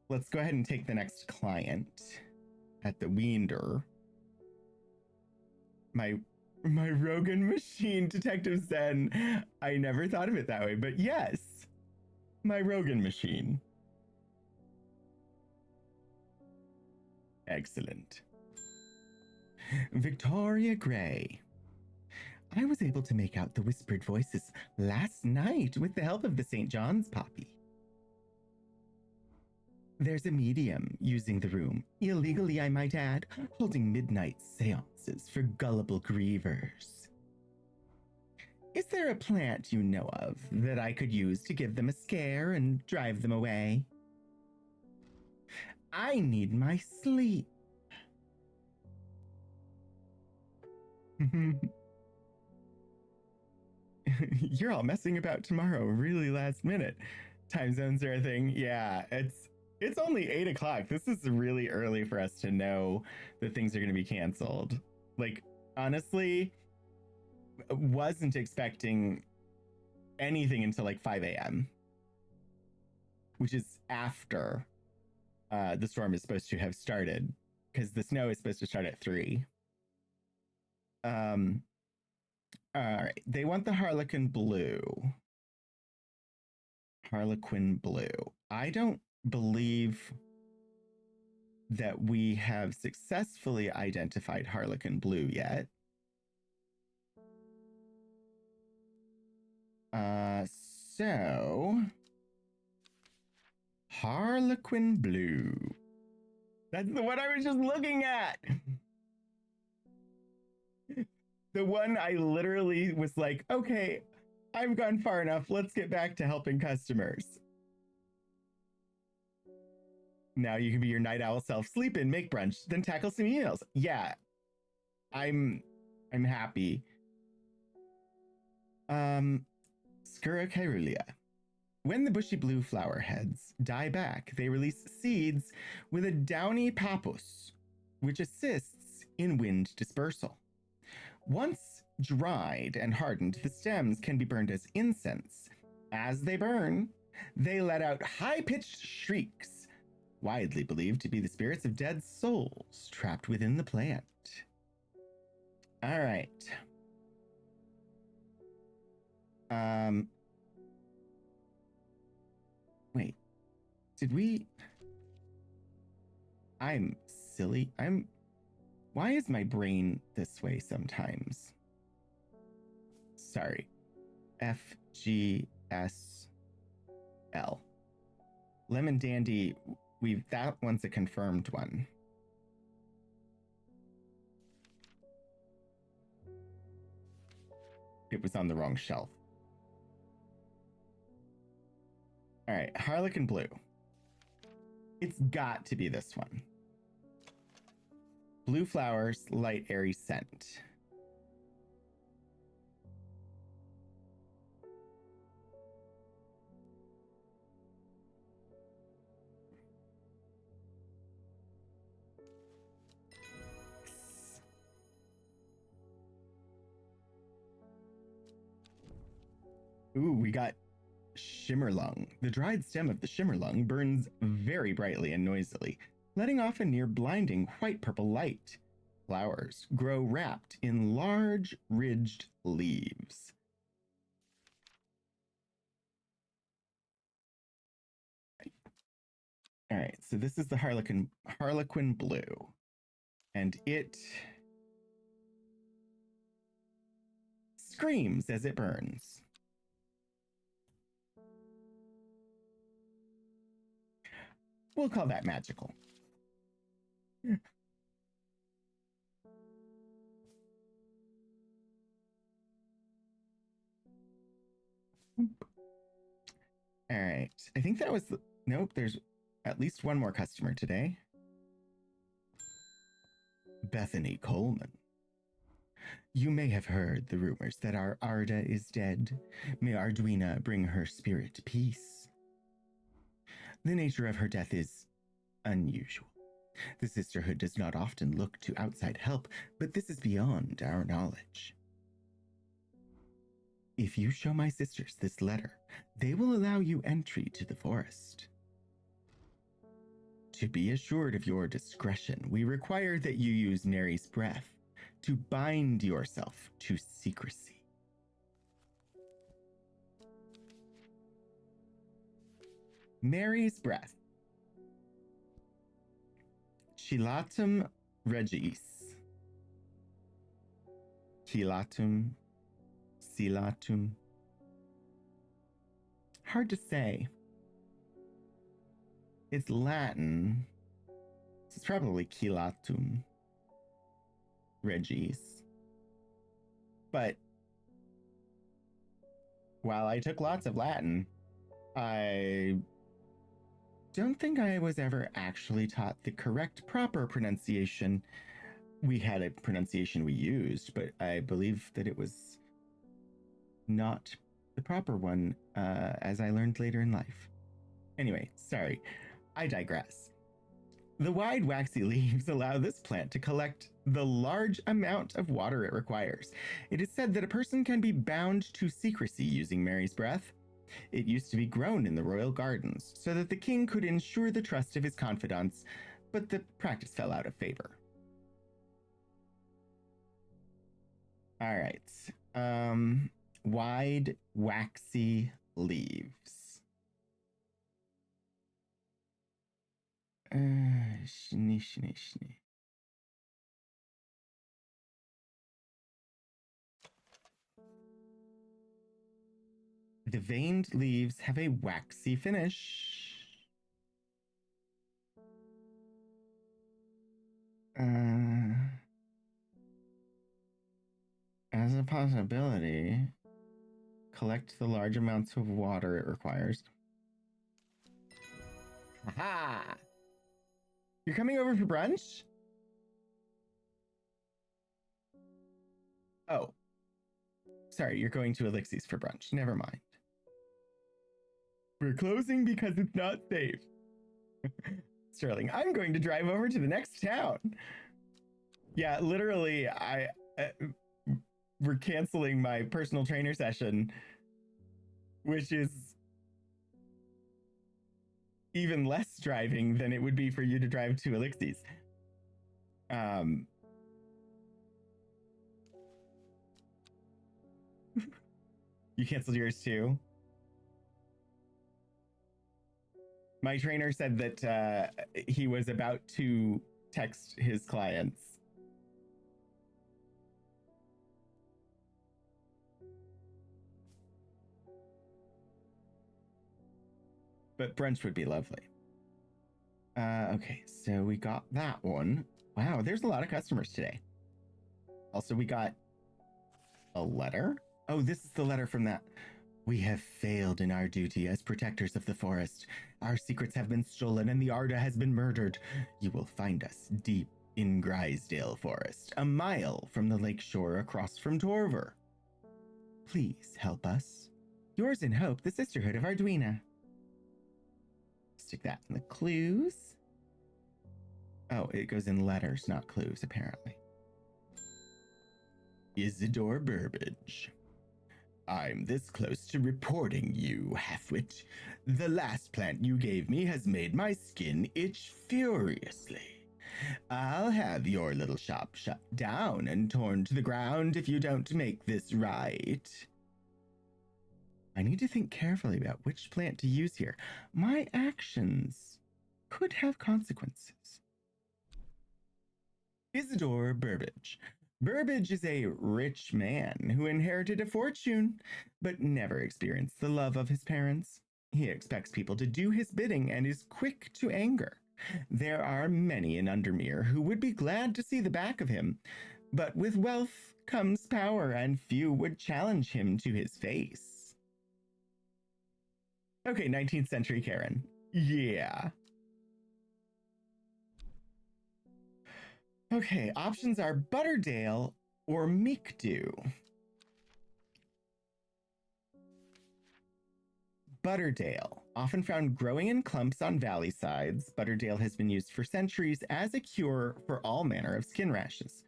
Let's go ahead and take the next client at the Weender. My Rogan machine, Detective Zen. I never thought of it that way, but yes, my Rogan machine. Excellent. Victoria Gray. I was able to make out the whispered voices last night with the help of the St. John's poppy. There's a medium using the room, illegally I might add, holding midnight seances for gullible grievers. Is there a plant you know of that I could use to give them a scare and drive them away? I need my sleep. You're all messing about tomorrow really last minute. Time zones are a thing. Yeah, it's only 8 o'clock. This is really early for us to know that things are going to be canceled. Like, honestly, wasn't expecting anything until like 5 a.m., which is after the storm is supposed to have started, because the snow is supposed to start at 3. All right. They want the Harlequin Blue. Harlequin Blue. I don't believe that we have successfully identified Harlequin Blue yet. So Harlequin Blue. That's the one I was just looking at. The one I literally was like, okay, I've gone far enough. Let's get back to helping customers. Now you can be your night owl self, sleep in, make brunch, then tackle some emails. Yeah, I'm happy. Scura caerulea. When the bushy blue flower heads die back, they release seeds with a downy pappus, which assists in wind dispersal. Once dried and hardened, the stems can be burned as incense. As they burn, they let out high-pitched shrieks, widely believed to be the spirits of dead souls trapped within the plant. All right. Wait, did we? I'm silly. Why is my brain this way sometimes? Sorry. FGSL. Lemon Dandy, that one's a confirmed one. It was on the wrong shelf. All right, Harlequin Blue. It's got to be this one. Blue flowers, light, airy scent. Ooh, we got Shimmerlung. The dried stem of the Shimmerlung burns very brightly and noisily, letting off a near blinding white-purple light. Flowers grow wrapped in large, ridged leaves. All right, so this is the Harlequin Blue, and it screams as it burns. We'll call that magical. All right, I think that was nope, there's at least one more customer today. Bethany Coleman. You may have heard the rumors that our Arda is dead. May Arduina bring her spirit peace. The nature of her death is unusual. The sisterhood does not often look to outside help, but this is beyond our knowledge. If you show my sisters this letter, they will allow you entry to the forest. To be assured of your discretion, we require that you use Mary's breath to bind yourself to secrecy. Mary's breath. Chilatum regis. Chilatum. Silatum. Hard to say. It's Latin. It's probably Chilatum regis. But while I took lots of Latin, I don't think I was ever actually taught the correct proper pronunciation. We had a pronunciation we used, but I believe that it was not the proper one, as I learned later in life. Anyway, sorry, I digress. The wide, waxy leaves allow this plant to collect the large amount of water it requires. It is said that a person can be bound to secrecy using Mary's breath. It used to be grown in the royal gardens so that the king could ensure the trust of his confidants, but the practice fell out of favor. All right. Wide, waxy leaves. Shni. The veined leaves have a waxy finish. As a possibility, collect the large amounts of water it requires. Aha! You're coming over for brunch? Oh. Sorry, you're going to Elixir's for brunch. Never mind. We're closing because it's not safe. Sterling, I'm going to drive over to the next town. Yeah, literally, we're canceling my personal trainer session, which is even less driving than it would be for you to drive to Elixir's. You canceled yours too? My trainer said that he was about to text his clients. But brunch would be lovely. Okay, so we got that one. Wow, there's a lot of customers today. Also, we got a letter. Oh, this is the letter from that. We have failed in our duty as protectors of the forest. Our secrets have been stolen and the Arda has been murdered. You will find us deep in Grisdale Forest, a mile from the lake shore across from Torver. Please help us. Yours in hope, the Sisterhood of Arduina. Stick that in the clues. Oh, it goes in letters, not clues, apparently. Isidore Burbage. I'm this close to reporting you, Halfwit. The last plant you gave me has made my skin itch furiously. I'll have your little shop shut down and torn to the ground if you don't make this right. I need to think carefully about which plant to use here. My actions could have consequences. Isidore Burbage. Burbage is a rich man who inherited a fortune, but never experienced the love of his parents. He expects people to do his bidding and is quick to anger. There are many in Undermere who would be glad to see the back of him, but with wealth comes power, and few would challenge him to his face. Okay, 19th century Karen. Yeah. Okay, options are Butterdale or Meekdew. Butterdale. Often found growing in clumps on valley sides, Butterdale has been used for centuries as a cure for all manner of skin rashes.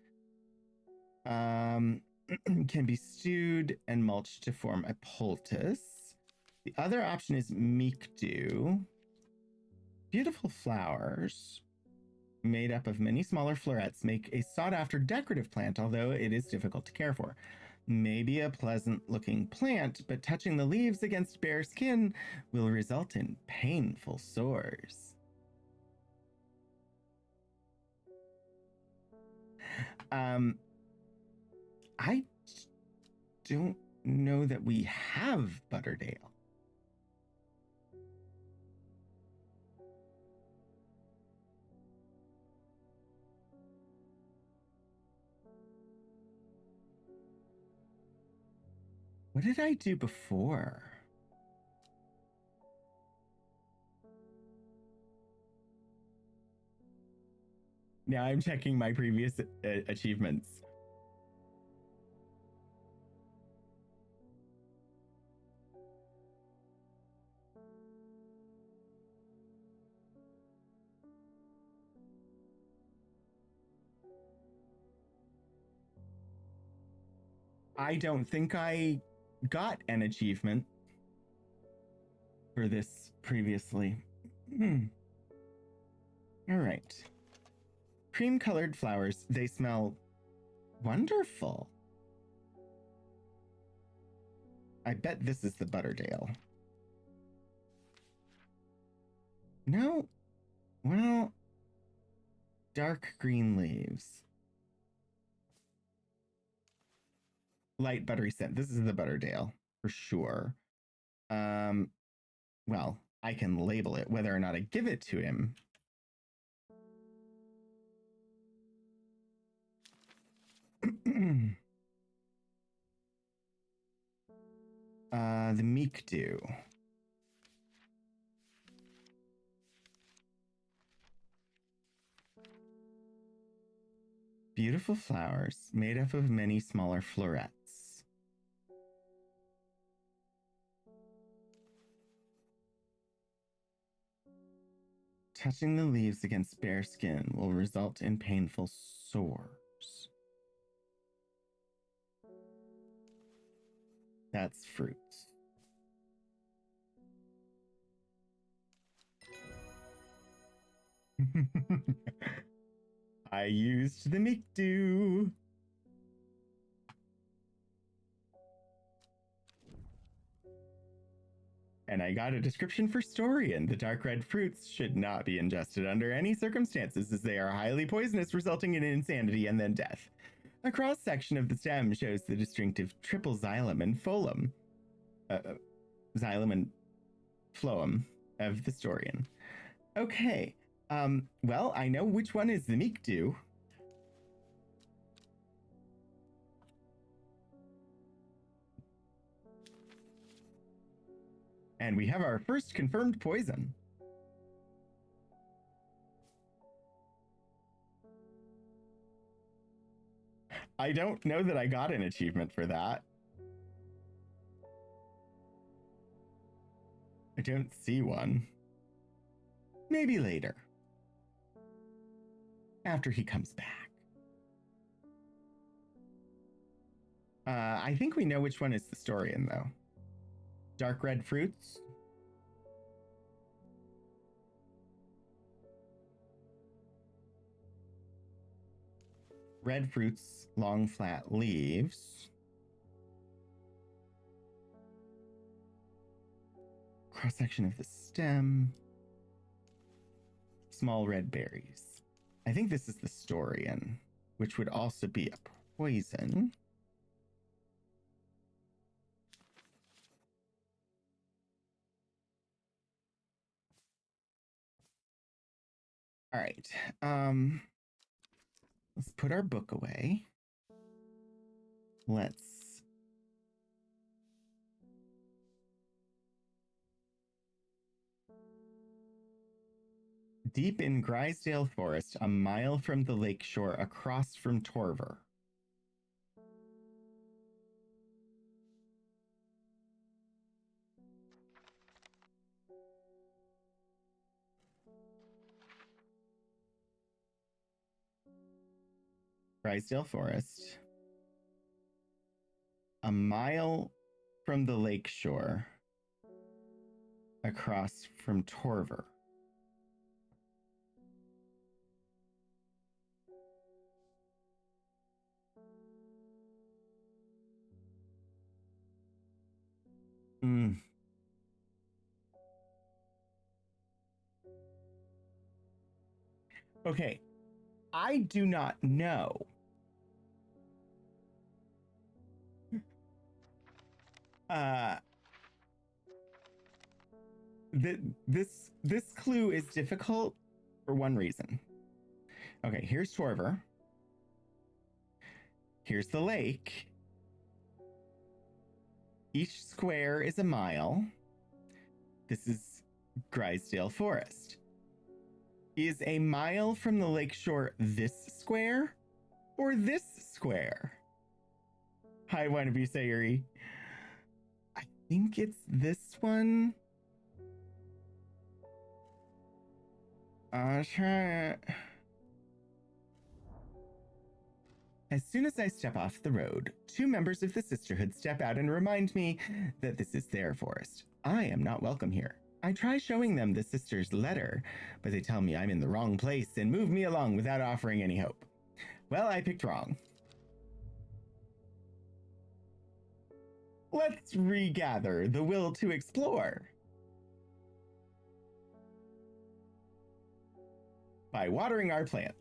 Can be stewed and mulched to form a poultice. The other option is meekdew. Beautiful flowers made up of many smaller florets make a sought-after decorative plant, although it is difficult to care for. Maybe a pleasant-looking plant, but touching the leaves against bare skin will result in painful sores. I don't know that we have Butterdale. What did I do before? Now I'm checking my previous achievements. I don't think I got an achievement for this previously. All right. Cream-colored flowers. They smell wonderful. I bet this is the Butterdale. No. Well, dark green leaves. Light buttery scent. This is the Butterdale for sure. Well, I can label it. Whether or not I give it to him, the meekdew. Beautiful flowers made up of many smaller florets. Touching the leaves against bare skin will result in painful sores. That's fruits. I used the meekdew. And I got a description for Storian. The dark red fruits should not be ingested under any circumstances, as they are highly poisonous, resulting in insanity and then death. A cross section of the stem shows the distinctive triple xylem and phloem, xylem and phloem of the Storian. Okay, well, I know which one is the meekdew. And we have our first confirmed poison. I don't know that I got an achievement for that. I don't see one. Maybe later. After he comes back. I think we know which one is the Storian, though. Dark red fruits. Red fruits, long flat leaves. Cross section of the stem. Small red berries. I think this is the Storian, which would also be a poison. All right. Let's put our book away. Let's deep in Grisdale Forest, a mile from the lakeshore across from Torver. Grisdale Forest. A mile from the lake shore. Across from Torver. Okay, I do not know. This clue is difficult for one reason. Okay, here's Torver. Here's the lake. Each square is a mile. This is Grisdale Forest. Is a mile from the lakeshore this square or this square? Hi, Wannabe Sayuri. I think it's this one. I'll try it. As soon as I step off the road, 2 members of the sisterhood step out and remind me that this is their forest. I am not welcome here. I try showing them the sister's letter, but they tell me I'm in the wrong place and move me along without offering any hope. Well, I picked wrong. Let's regather the will to explore. By watering our plants.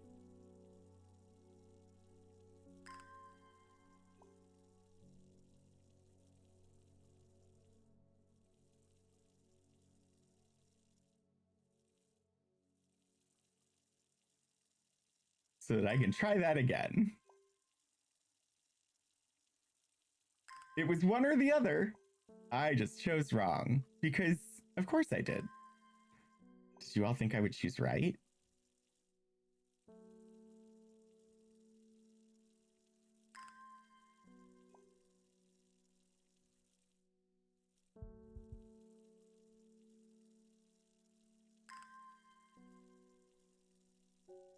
So that I can try that again. It was one or the other. I just chose wrong because, of course, I did. Did you all think I would choose right?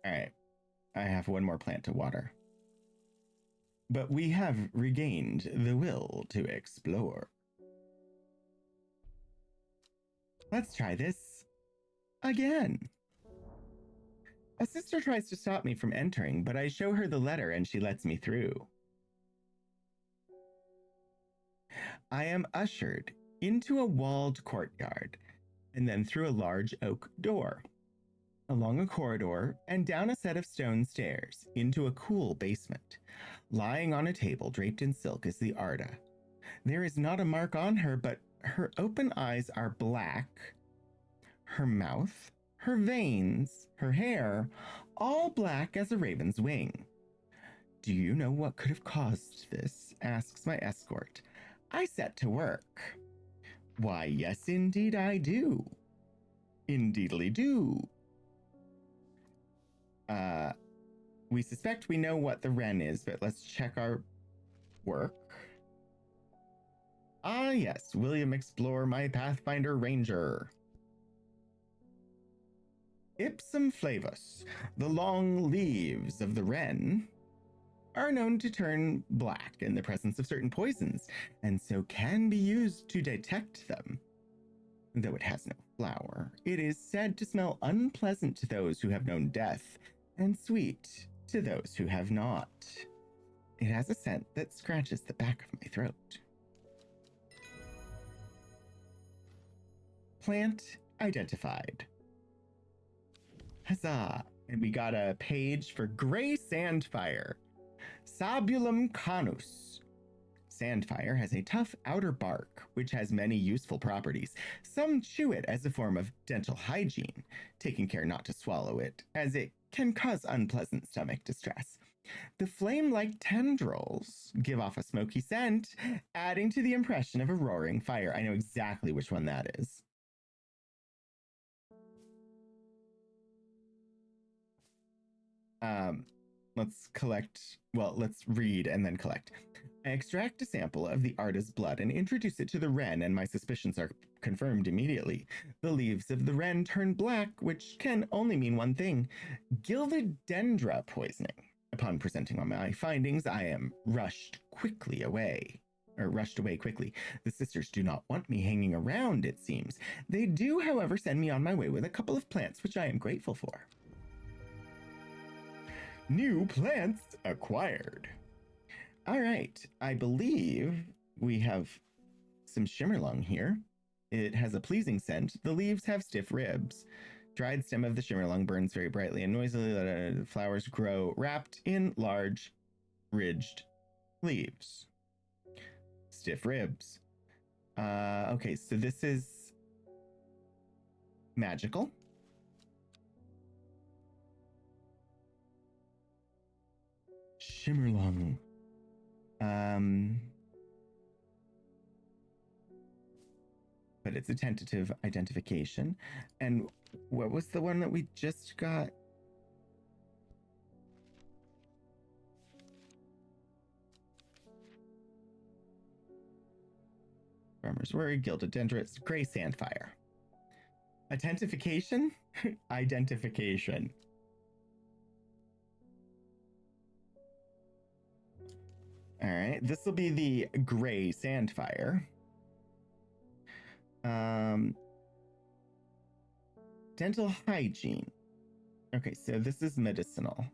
All right. I have one more plant to water. But we have regained the will to explore. Let's try this again. A sister tries to stop me from entering, but I show her the letter and she lets me through. I am ushered into a walled courtyard and then through a large oak door, along a corridor and down a set of stone stairs into a cool basement. Lying on a table draped in silk is the Arda. There is not a mark on her, but her open eyes are black. Her mouth, her veins, her hair, all black as a raven's wing. Do you know what could have caused this? Asks my escort. I set to work. Why, yes, indeed I do. Indeedly do. We suspect we know what the wren is, but let's check our work. Ah, yes, William Explore, my Pathfinder Ranger. Ipsum flavus, the long leaves of the wren, are known to turn black in the presence of certain poisons, and so can be used to detect them. Though it has no flower, it is said to smell unpleasant to those who have known death, and sweet to those who have not. It has a scent that scratches the back of my throat. Plant identified. Huzzah! And we got a page for gray sandfire. Sabulum canus. Sandfire has a tough outer bark, which has many useful properties. Some chew it as a form of dental hygiene, taking care not to swallow it, as it can cause unpleasant stomach distress. The flame-like tendrils give off a smoky scent, adding to the impression of a roaring fire. I know exactly which one that is. Let's read and then collect. I extract a sample of the Arda's blood and introduce it to the wren, and my suspicions are confirmed immediately. The leaves of the wren turn black, which can only mean one thing: Gilded dendra poisoning. Upon presenting on my findings, I am rushed away quickly. The sisters do not want me hanging around, it seems. They do, however, send me on my way with a couple of plants, which I am grateful for. New plants acquired. All right, I believe we have some shimmerlung here. It has a pleasing scent. The leaves have stiff ribs. Dried stem of the shimmerlung burns very brightly and noisily. The flowers grow wrapped in large, ridged leaves. Stiff ribs. Okay, so this is magical. Shimmerlung. But it's a tentative identification. And what was the one that we just got? Farmer's Worry, Gilded Dendrits, Gray Sandfire. Identification? Identification. All right, this will be the Gray Sandfire. Dental hygiene. Okay, so this is medicinal.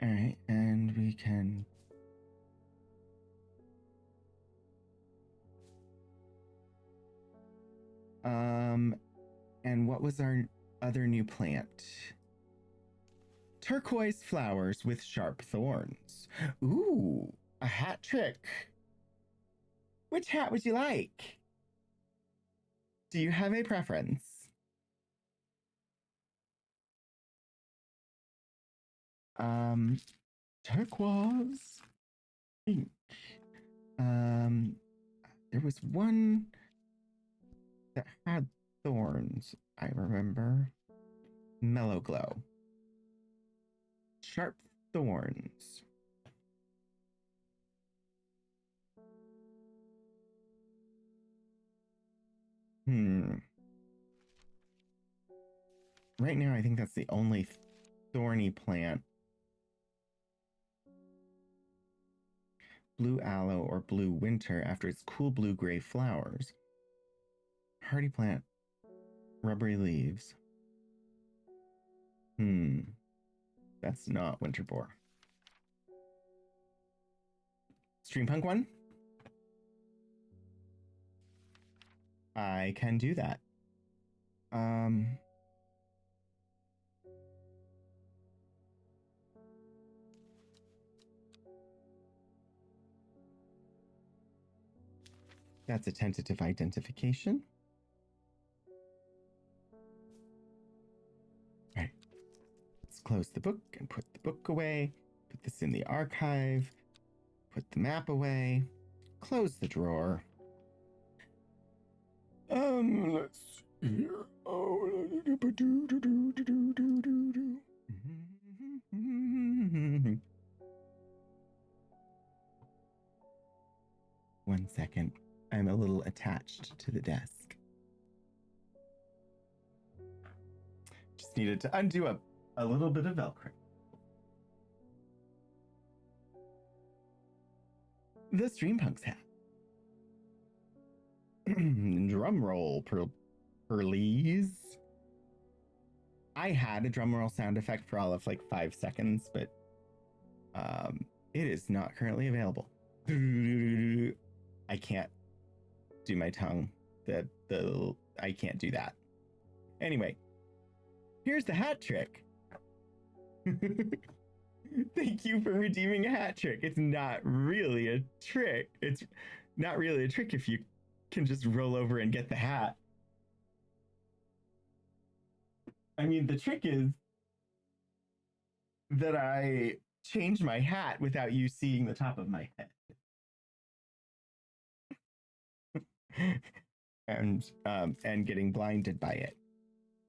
All right, and we can... and what was our other new plant? Turquoise flowers with sharp thorns. Ooh, a hat trick. Which hat would you like? Do you have a preference? Turquoise, pink. There was one that had thorns, I remember. Mellow glow. Sharp thorns. Right now, I think that's the only thorny plant. Blue aloe or blue winter after its cool blue-gray flowers. Hardy plant. Rubbery leaves. That's not winter boar. Streampunk one? I can do that. That's a tentative identification. All right. Let's close the book and put the book away. Put this in the archive. Put the map away. Close the drawer. Let's see here. One second. I'm a little attached to the desk. Just needed to undo a little bit of Velcro. The Streampunk's hat. Drum roll, please. I had a drum roll sound effect for all of like 5 seconds, but it is not currently available. I can't do my tongue. I can't do that. Anyway, here's the hat trick. Thank you for redeeming a hat trick. It's not really a trick. It's not really a trick if you can just roll over and get the hat. I mean, the trick is that I change my hat without you seeing the top of my head. and getting blinded by it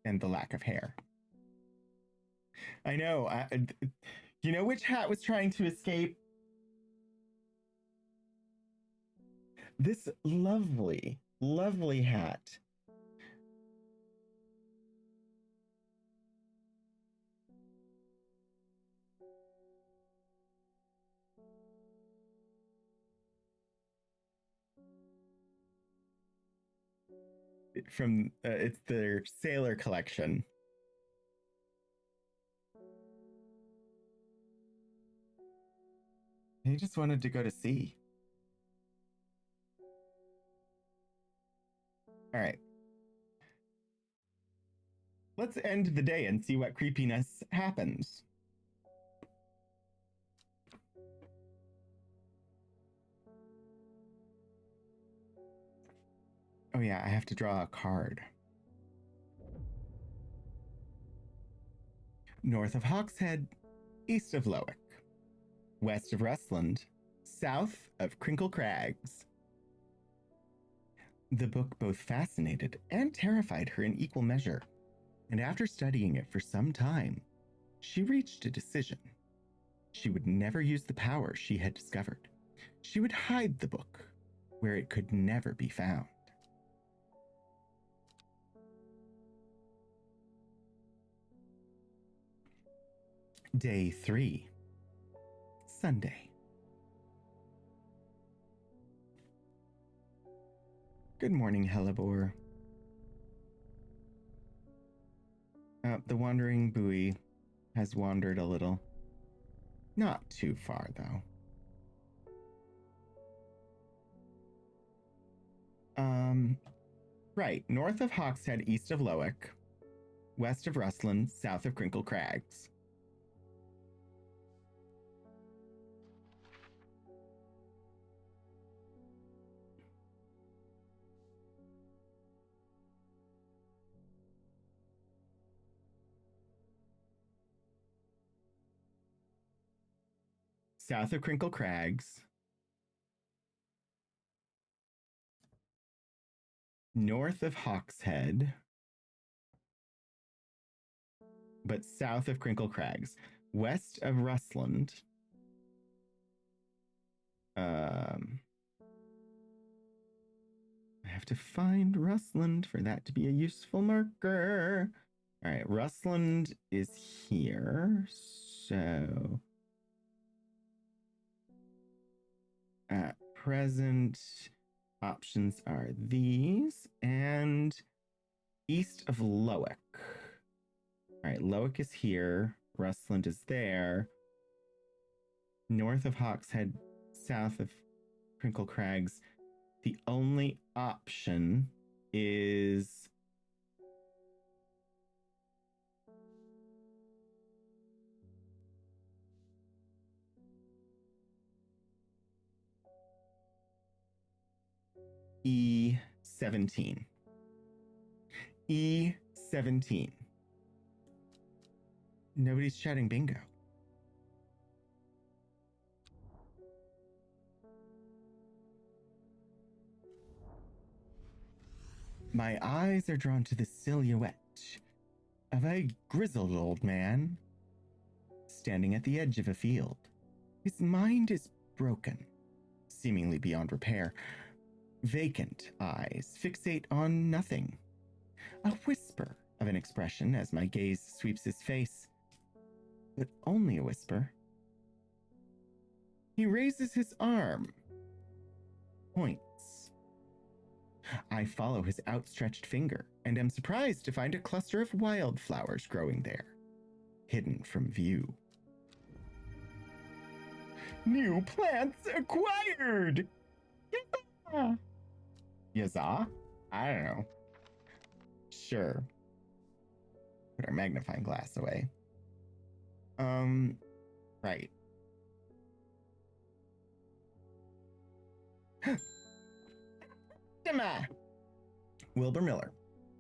and the lack of hair. I know. You know which hat was trying to escape? this lovely, lovely hat. From it's their sailor collection. He just wanted to go to sea. All right. Let's end the day and see what creepiness happens. Oh yeah, I have to draw a card. North of Hawkshead, east of Lowick, west of Rustland, south of Crinkle Crags. The book both fascinated and terrified her in equal measure, and after studying it for some time, she reached a decision. She would never use the power she had discovered. She would hide the book where it could never be found. Day 3, Sunday. Good morning, Hellebore. The wandering buoy has wandered a little. Not too far, though. Right, north of Hawkshead, east of Lowick, west of Rustland, south of Crinkle Crags. South of Crinkle Crags, north of Hawkshead, but south of Crinkle Crags, west of Rustland. I have to find Rustland for that to be a useful marker. All right, Rustland is here, so at present, options are these and east of Lowick. All right, Lowick is here. Rustland is there. North of Hawkshead, south of Crinkle Crags. The only option is E17. E17. Nobody's shouting bingo. My eyes are drawn to the silhouette of a grizzled old man standing at the edge of a field. His mind is broken, seemingly beyond repair. Vacant eyes fixate on nothing. A whisper of an expression as my gaze sweeps his face, but only a whisper. He raises his arm, points. I follow his outstretched finger and am surprised to find a cluster of wildflowers growing there, hidden from view. New plants acquired! Yaza? I don't know. Sure. Put our magnifying glass away. Right. Wilbur Miller.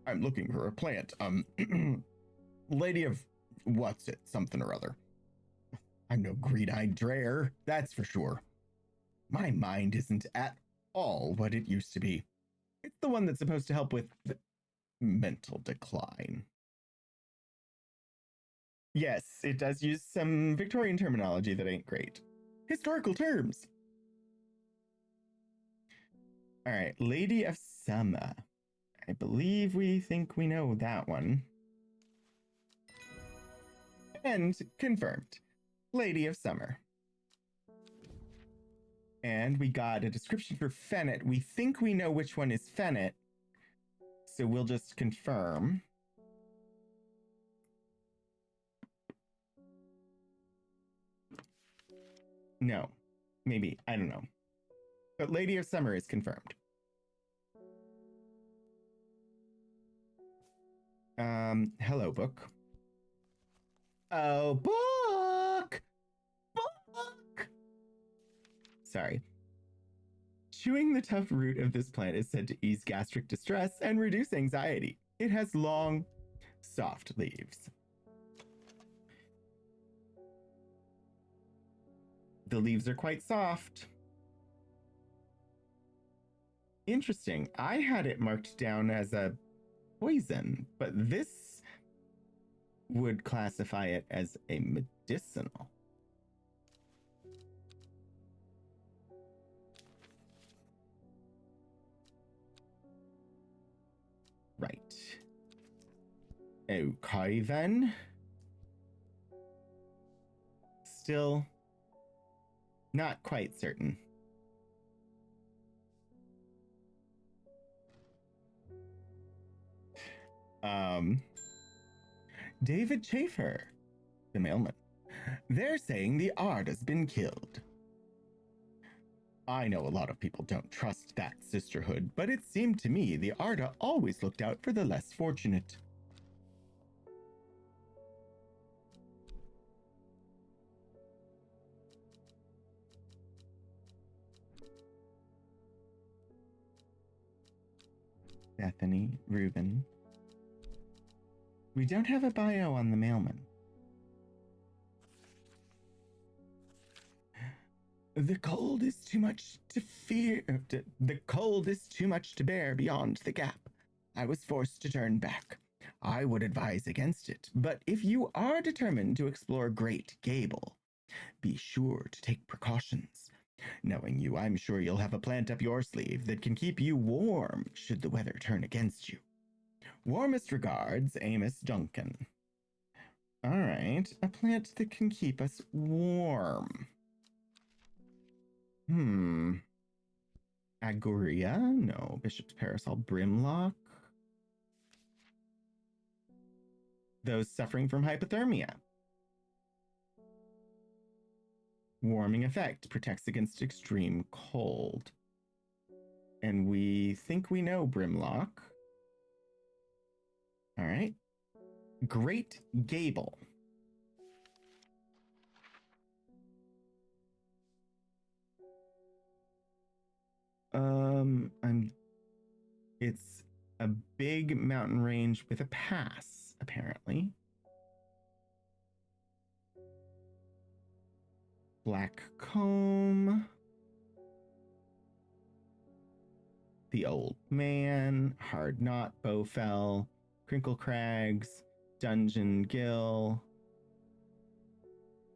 I'm looking for a plant. Lady of what's it, something or other. I'm no green-eyed dreyer, that's for sure. My mind isn't at all what it used to be. It's the one that's supposed to help with mental decline. Yes, it does use some Victorian terminology that ain't great. Historical terms. All right, Lady of Summer. I believe we think we know that one. And confirmed. Lady of Summer. And we got a description for Fennet. We think we know which one is Fennet. So we'll just confirm. No. Maybe. I don't know. But Lady of Summer is confirmed. Hello, book. Oh, book! Book! Sorry. Chewing the tough root of this plant is said to ease gastric distress and reduce anxiety. It has long, soft leaves. The leaves are quite soft. Interesting. I had it marked down as a poison, but this would classify it as a medicinal. Right. Okay, then. Still not quite certain. David Chafer, the mailman. They're saying the art has been killed. I know a lot of people don't trust that sisterhood, but it seemed to me the Arda always looked out for the less fortunate. Bethany, Reuben. We don't have a bio on the mailman. The cold is too much to fear. The cold is too much to bear beyond the gap. I was forced to turn back. I would advise against it, but if you are determined to explore Great Gable, be sure to take precautions. Knowing you, I'm sure you'll have a plant up your sleeve that can keep you warm should the weather turn against you. Warmest regards, Amos Duncan. All right, a plant that can keep us warm. Agoria? No. Bishop's Parasol. Brimlock? Those suffering from hypothermia. Warming effect. Protects against extreme cold. And we think we know Brimlock. All right. Great Gable. It's a big mountain range with a pass, apparently. Black Comb. The Old Man, Hard Knot, Bowfell, Crinkle Crags, Dungeon Gill,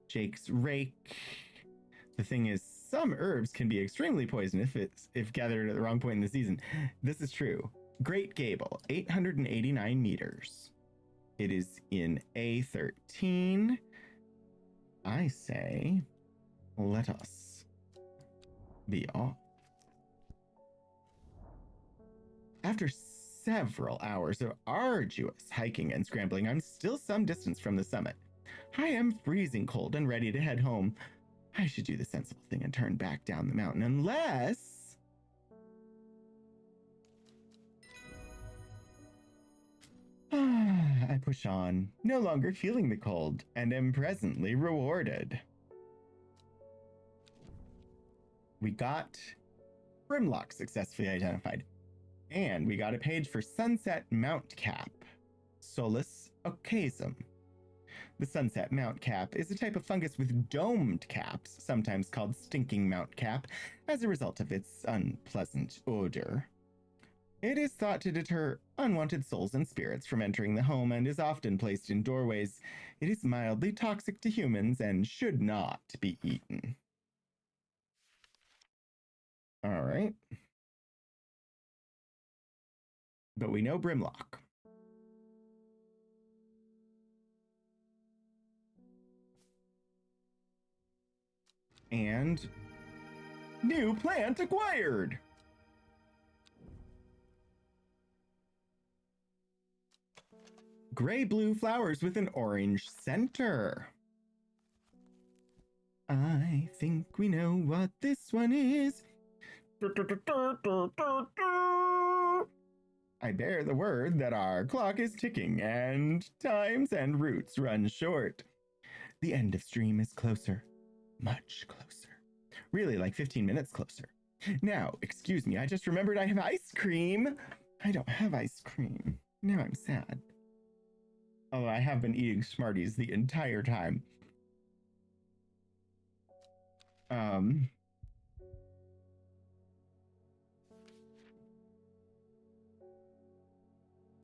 Jake's Rake. The thing is, some herbs can be extremely poisonous if gathered at the wrong point in the season. This is true. Great Gable, 889 meters. It is in A13. I say, let us be off. After several hours of arduous hiking and scrambling, I'm still some distance from the summit. I am freezing cold and ready to head home. I should do the sensible thing and turn back down the mountain, unless... I push on, no longer feeling the cold, and am presently rewarded. We got Brimlock successfully identified. And we got a page for Sunset Mount Cap, Solus ocasum. The Sunset Mount Cap is a type of fungus with domed caps, sometimes called stinking mount cap, as a result of its unpleasant odor. It is thought to deter unwanted souls and spirits from entering the home and is often placed in doorways. It is mildly toxic to humans and should not be eaten. All right. But we know Brimlock. And new plant acquired. Gray-blue flowers with an orange center. I think we know what this one is. I bear the word that our clock is ticking and times and routes run short. The end of stream is closer, much closer. Really, like 15 minutes closer. Now, excuse me, I just remembered I have ice cream. I don't have ice cream. Now I'm sad. Although I have been eating Smarties the entire time.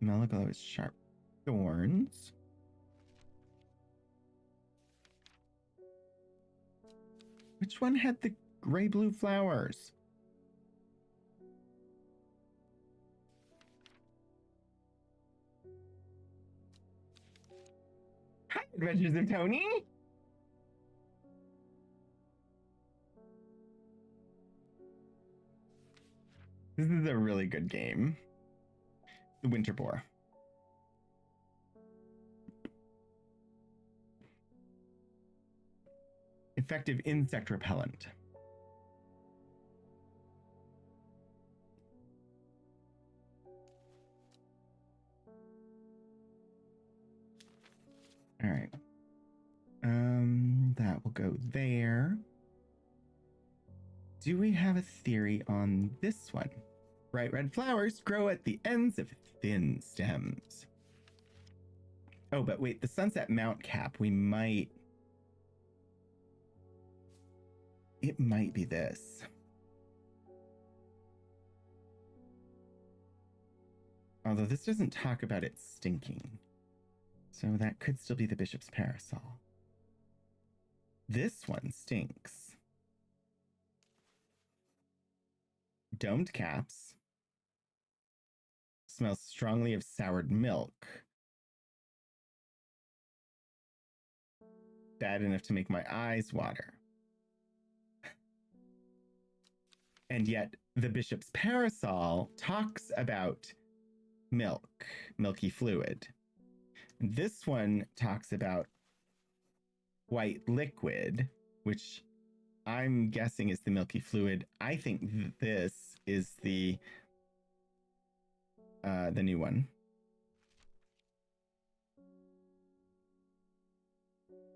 Melaglow is sharp thorns. Which one had the gray-blue flowers? Hi, Adventures of Tony! This is a really good game. The Winter Boar. Effective insect repellent. All right. That will go there. Do we have a theory on this one? Bright red flowers grow at the ends of thin stems. Oh, but wait, the Sunset Mount cap, we might... It might be this. Although this doesn't talk about it stinking. So that could still be the Bishop's Parasol. This one stinks. Domed caps. Smells strongly of soured milk. Bad enough to make my eyes water. And yet the Bishop's Parasol talks about milk, milky fluid. This one talks about white liquid, which I'm guessing is the milky fluid. I think this is the new one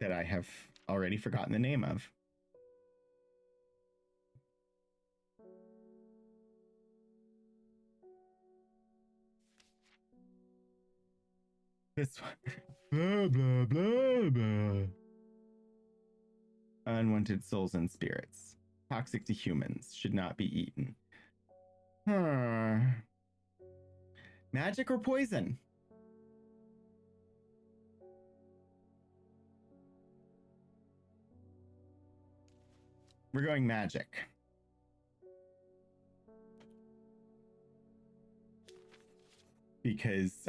that I have already forgotten the name of. This one. Blah, blah, blah, blah. Unwanted souls and spirits. Toxic to humans. Should not be eaten. Magic or poison? We're going magic. Because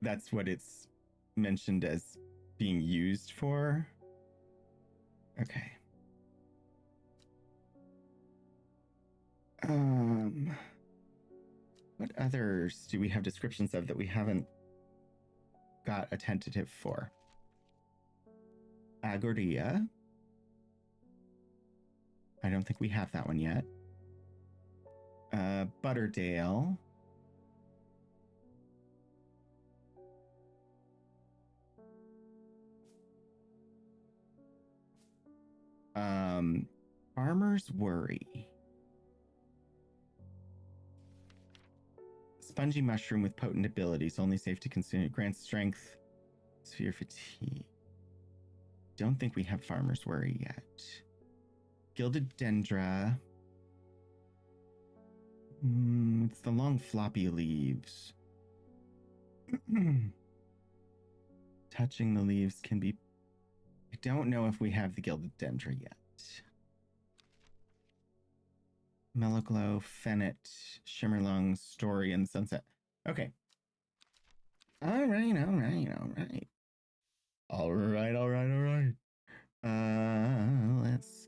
that's what it's mentioned as being used for. Okay. What others do we have descriptions of that we haven't got a tentative for? Agoria. I don't think we have that one yet. Butterdale. Farmer's Worry. Spongy mushroom with potent abilities, only safe to consume. It grants strength, sphere fatigue. Don't think we have Farmer's Worry yet. Gilded Dendra. It's the long floppy leaves. Touching the leaves can be... I don't know if we have the Gilded Dendra yet. Mellow Glow, Fennet, Shimmerlung, Story, and Sunset. Okay. All right. Let's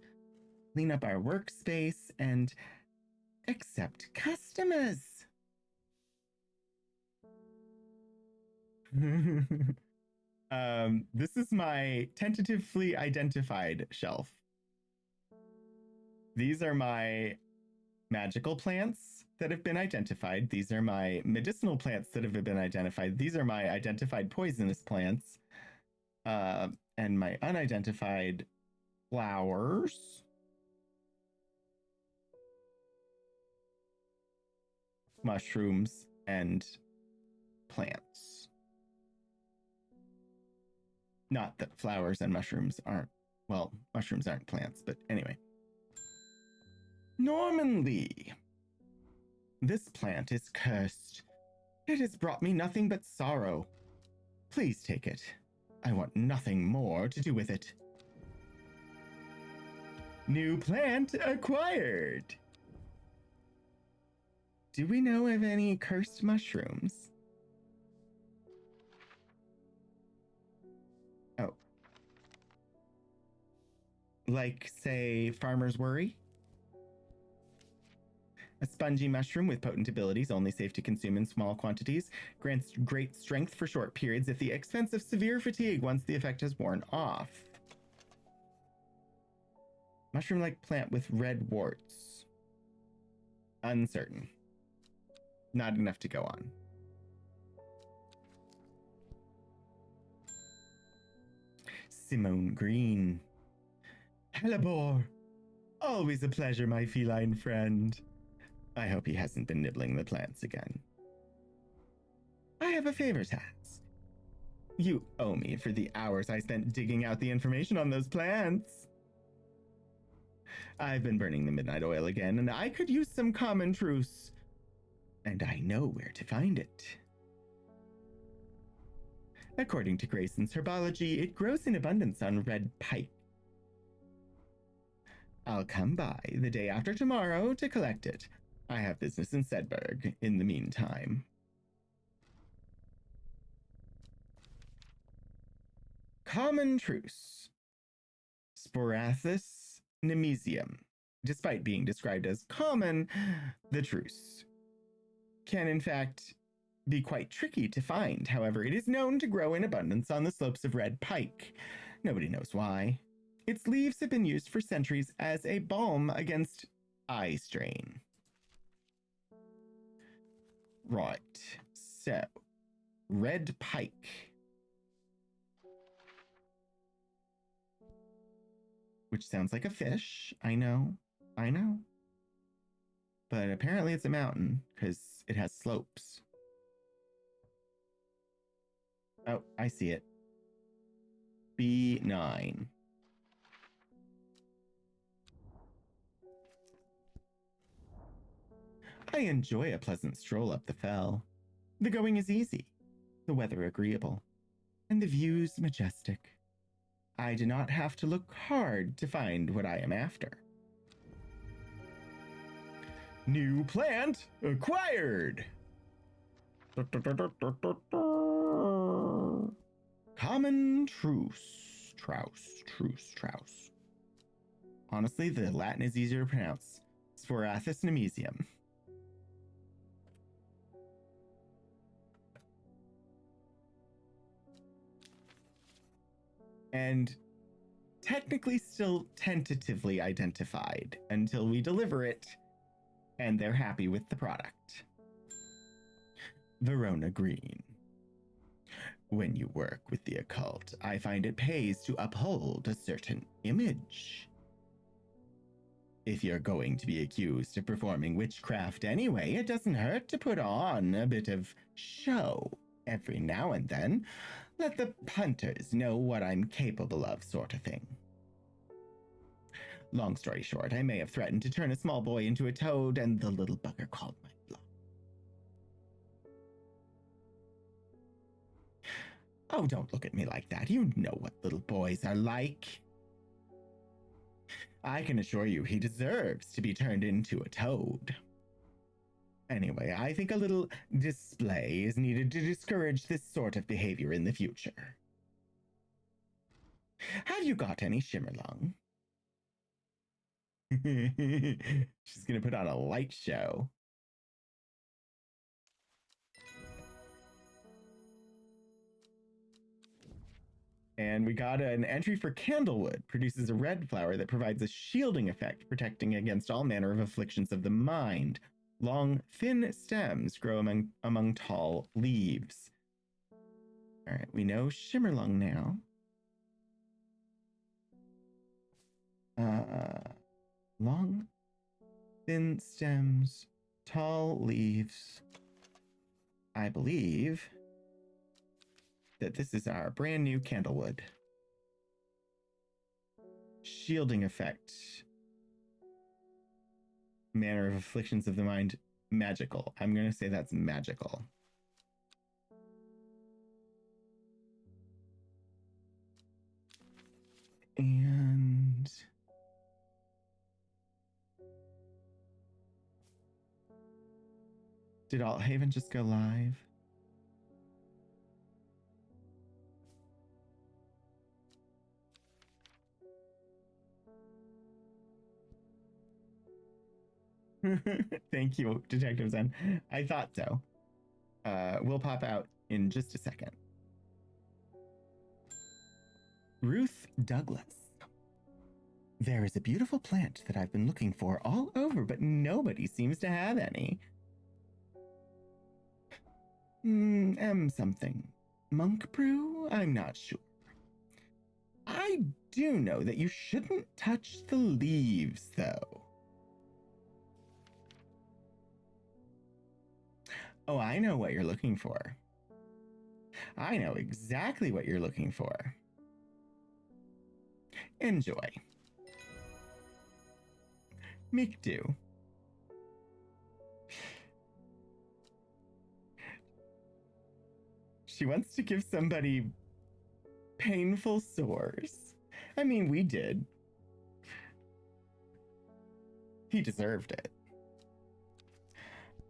clean up our workspace and accept customers. This is my tentatively identified shelf. These are my magical plants that have been identified. These are my medicinal plants that have been identified. These are my identified poisonous plants. And my unidentified flowers. Mushrooms and plants. Not that flowers and mushrooms aren't, well, mushrooms aren't plants, but anyway. Norman Lee. This plant is cursed. It has brought me nothing but sorrow. Please take it. I want nothing more to do with it. New plant acquired. Do we know of any cursed mushrooms? Oh. Like, say, Farmer's Worry? A spongy mushroom with potent abilities, only safe to consume in small quantities, grants great strength for short periods at the expense of severe fatigue once the effect has worn off. Mushroom-like plant with red warts. Uncertain. Not enough to go on. Simone Green. Hellebore. Always a pleasure, my feline friend. I hope he hasn't been nibbling the plants again. I have a favor to ask. You owe me for the hours I spent digging out the information on those plants. I've been burning the midnight oil again, and I could use some common truce. And I know where to find it. According to Grayson's herbology, it grows in abundance on red pike. I'll come by the day after tomorrow to collect it. I have business in Sedberg in the meantime. Common truce. Sporathus nemesium. Despite being described as common, the truce can in fact be quite tricky to find. However, it is known to grow in abundance on the slopes of red pike. Nobody knows why. Its leaves have been used for centuries as a balm against eye strain. Right, so red pike. Which sounds like a fish. I know. But apparently it's a mountain because it has slopes. Oh, I see it. B9. I enjoy a pleasant stroll up the fell. The going is easy, the weather agreeable, and the views majestic. I do not have to look hard to find what I am after. New plant acquired! Common truce. Truce. Honestly, the Latin is easier to pronounce. Sporathus nemesium. And technically still tentatively identified until we deliver it and they're happy with the product. Verona Green. When you work with the occult, I find it pays to uphold a certain image. If you're going to be accused of performing witchcraft anyway, it doesn't hurt to put on a bit of show every now and then. Let the punters know what I'm capable of, sort of thing. Long story short, I may have threatened to turn a small boy into a toad, and the little bugger called my bluff. Oh, don't look at me like that. You know what little boys are like. I can assure you he deserves to be turned into a toad. Anyway, I think a little display is needed to discourage this sort of behavior in the future. Have you got any Shimmerlung? She's gonna put on a light show. And we got an entry for Candlewood. Produces a red flower that provides a shielding effect, protecting against all manner of afflictions of the mind. Long, thin stems grow among tall leaves. All right, we know Shimmerlung now. Long, thin stems, tall leaves. I believe that this is our brand new Candlewood. Shielding effect. Manner of afflictions of the mind, magical. I'm going to say that's magical. And did Althaven just go live? Thank you, Detective Zen. I thought so. We'll pop out in just a second. Ruth Douglas. There is a beautiful plant that I've been looking for all over, but nobody seems to have any. Something. Monk brew? I'm not sure. I do know that you shouldn't touch the leaves, though. Oh, I know what you're looking for. I know exactly what you're looking for. Enjoy. Mikdu. She wants to give somebody painful sores. I mean, we did. He deserved it.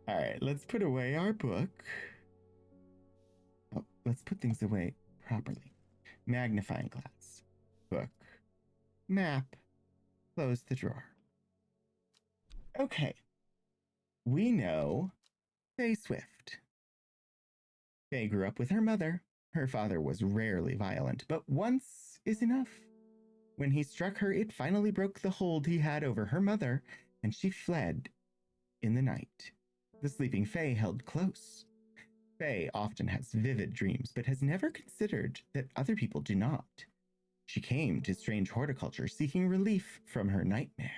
All right, let's put away our book. Oh, let's put things away properly. Magnifying glass, book, map, close the drawer. Okay, we know Faye Swift. Faye grew up with her mother. Her father was rarely violent, but once is enough. When he struck her, it finally broke the hold he had over her mother, and she fled in the night. The sleeping Faye held close. Faye often has vivid dreams, but has never considered that other people do not. She came to strange horticulture seeking relief from her nightmares.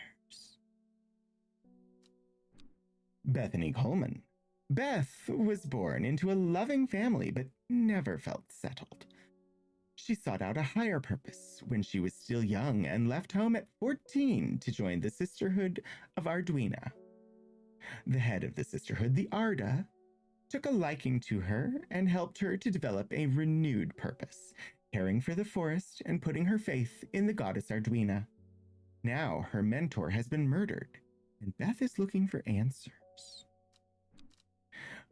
Bethany Coleman. Beth was born into a loving family, but never felt settled. She sought out a higher purpose when she was still young and left home at 14 to join the Sisterhood of Arduina. The head of the sisterhood, the Arda, took a liking to her and helped her to develop a renewed purpose, caring for the forest and putting her faith in the goddess Arduina. Now her mentor has been murdered, and Beth is looking for answers.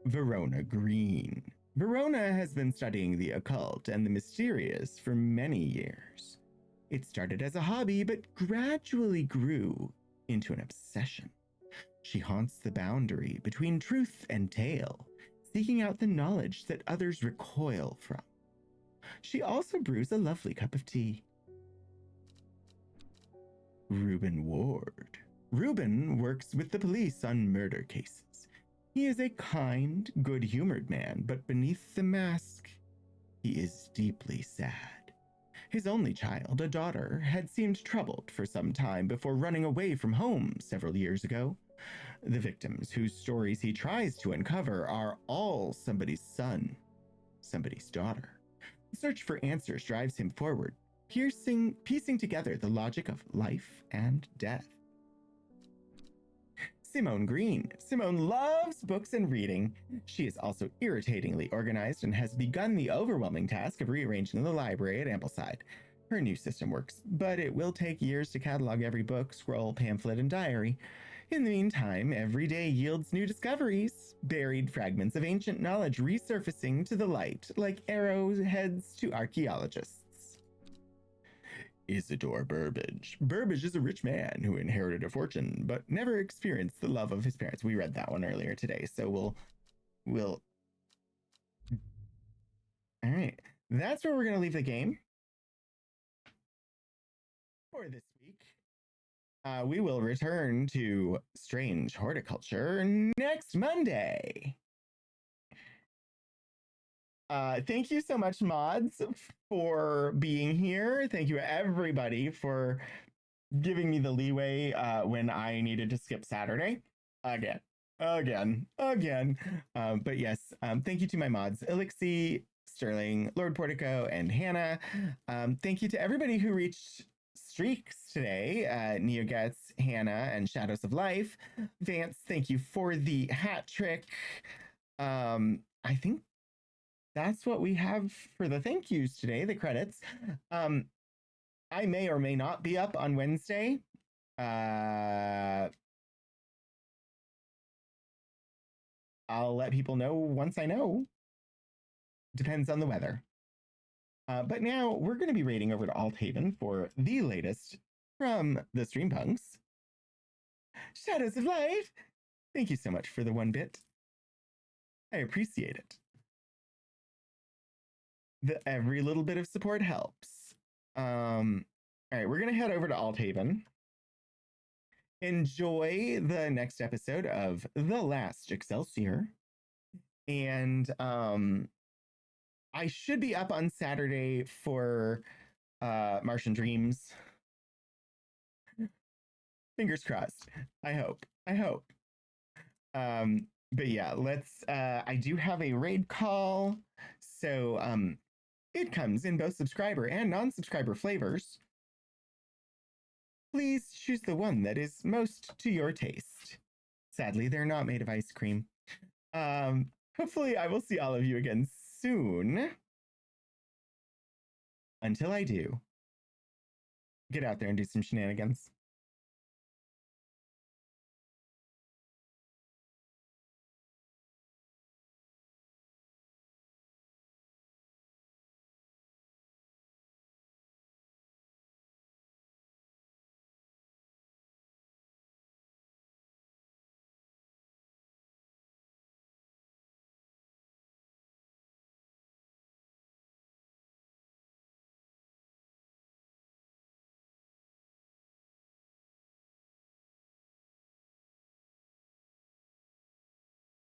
Verona Green. Verona has been studying the occult and the mysterious for many years. It started as a hobby, but gradually grew into an obsession. She haunts the boundary between truth and tale, seeking out the knowledge that others recoil from. She also brews a lovely cup of tea. Reuben Ward. Reuben works with the police on murder cases. He is a kind, good-humored man, but beneath the mask, he is deeply sad. His only child, a daughter, had seemed troubled for some time before running away from home several years ago. The victims whose stories he tries to uncover are all somebody's son, somebody's daughter. The search for answers drives him forward, piecing together the logic of life and death. Simone Green. Simone loves books and reading. She is also irritatingly organized and has begun the overwhelming task of rearranging the library at Ambleside. Her new system works, but it will take years to catalog every book, scroll, pamphlet, and diary. In the meantime, every day yields new discoveries, buried fragments of ancient knowledge resurfacing to the light like arrowheads to archaeologists. Isidore Burbage. Burbage is a rich man who inherited a fortune, but never experienced the love of his parents. We read that one earlier today, so we'll... All right, that's where we're going to leave the game for this week. We will return to Strange Horticulture next Monday. Thank you so much, mods, for being here. Thank you, everybody, for giving me the leeway when I needed to skip Saturday. Again. But yes, thank you to my mods, Elixir, Sterling, Lord Portico, and Hannah. Thank you to everybody who reached streaks today, Neogets, Hannah, and Shadows of Life. Vance, thank you for the hat trick. I think that's what we have for the thank yous today, the credits. I may or may not be up on Wednesday. I'll let people know once I know. Depends on the weather. But now we're going to be raiding over to Althaven for the latest from the Streampunks. Shadows of Life! Thank you so much for the 1 bit. I appreciate it. Every little bit of support helps. All right, we're going to head over to Althaven. Enjoy the next episode of The Last Excelsior. And I should be up on Saturday for Martian Dreams. Fingers crossed. I hope. But yeah, let's I do have a raid call. So it comes in both subscriber and non-subscriber flavors. Please choose the one that is most to your taste. Sadly, they're not made of ice cream. Hopefully I will see all of you again soon. Until I do, get out there and do some shenanigans.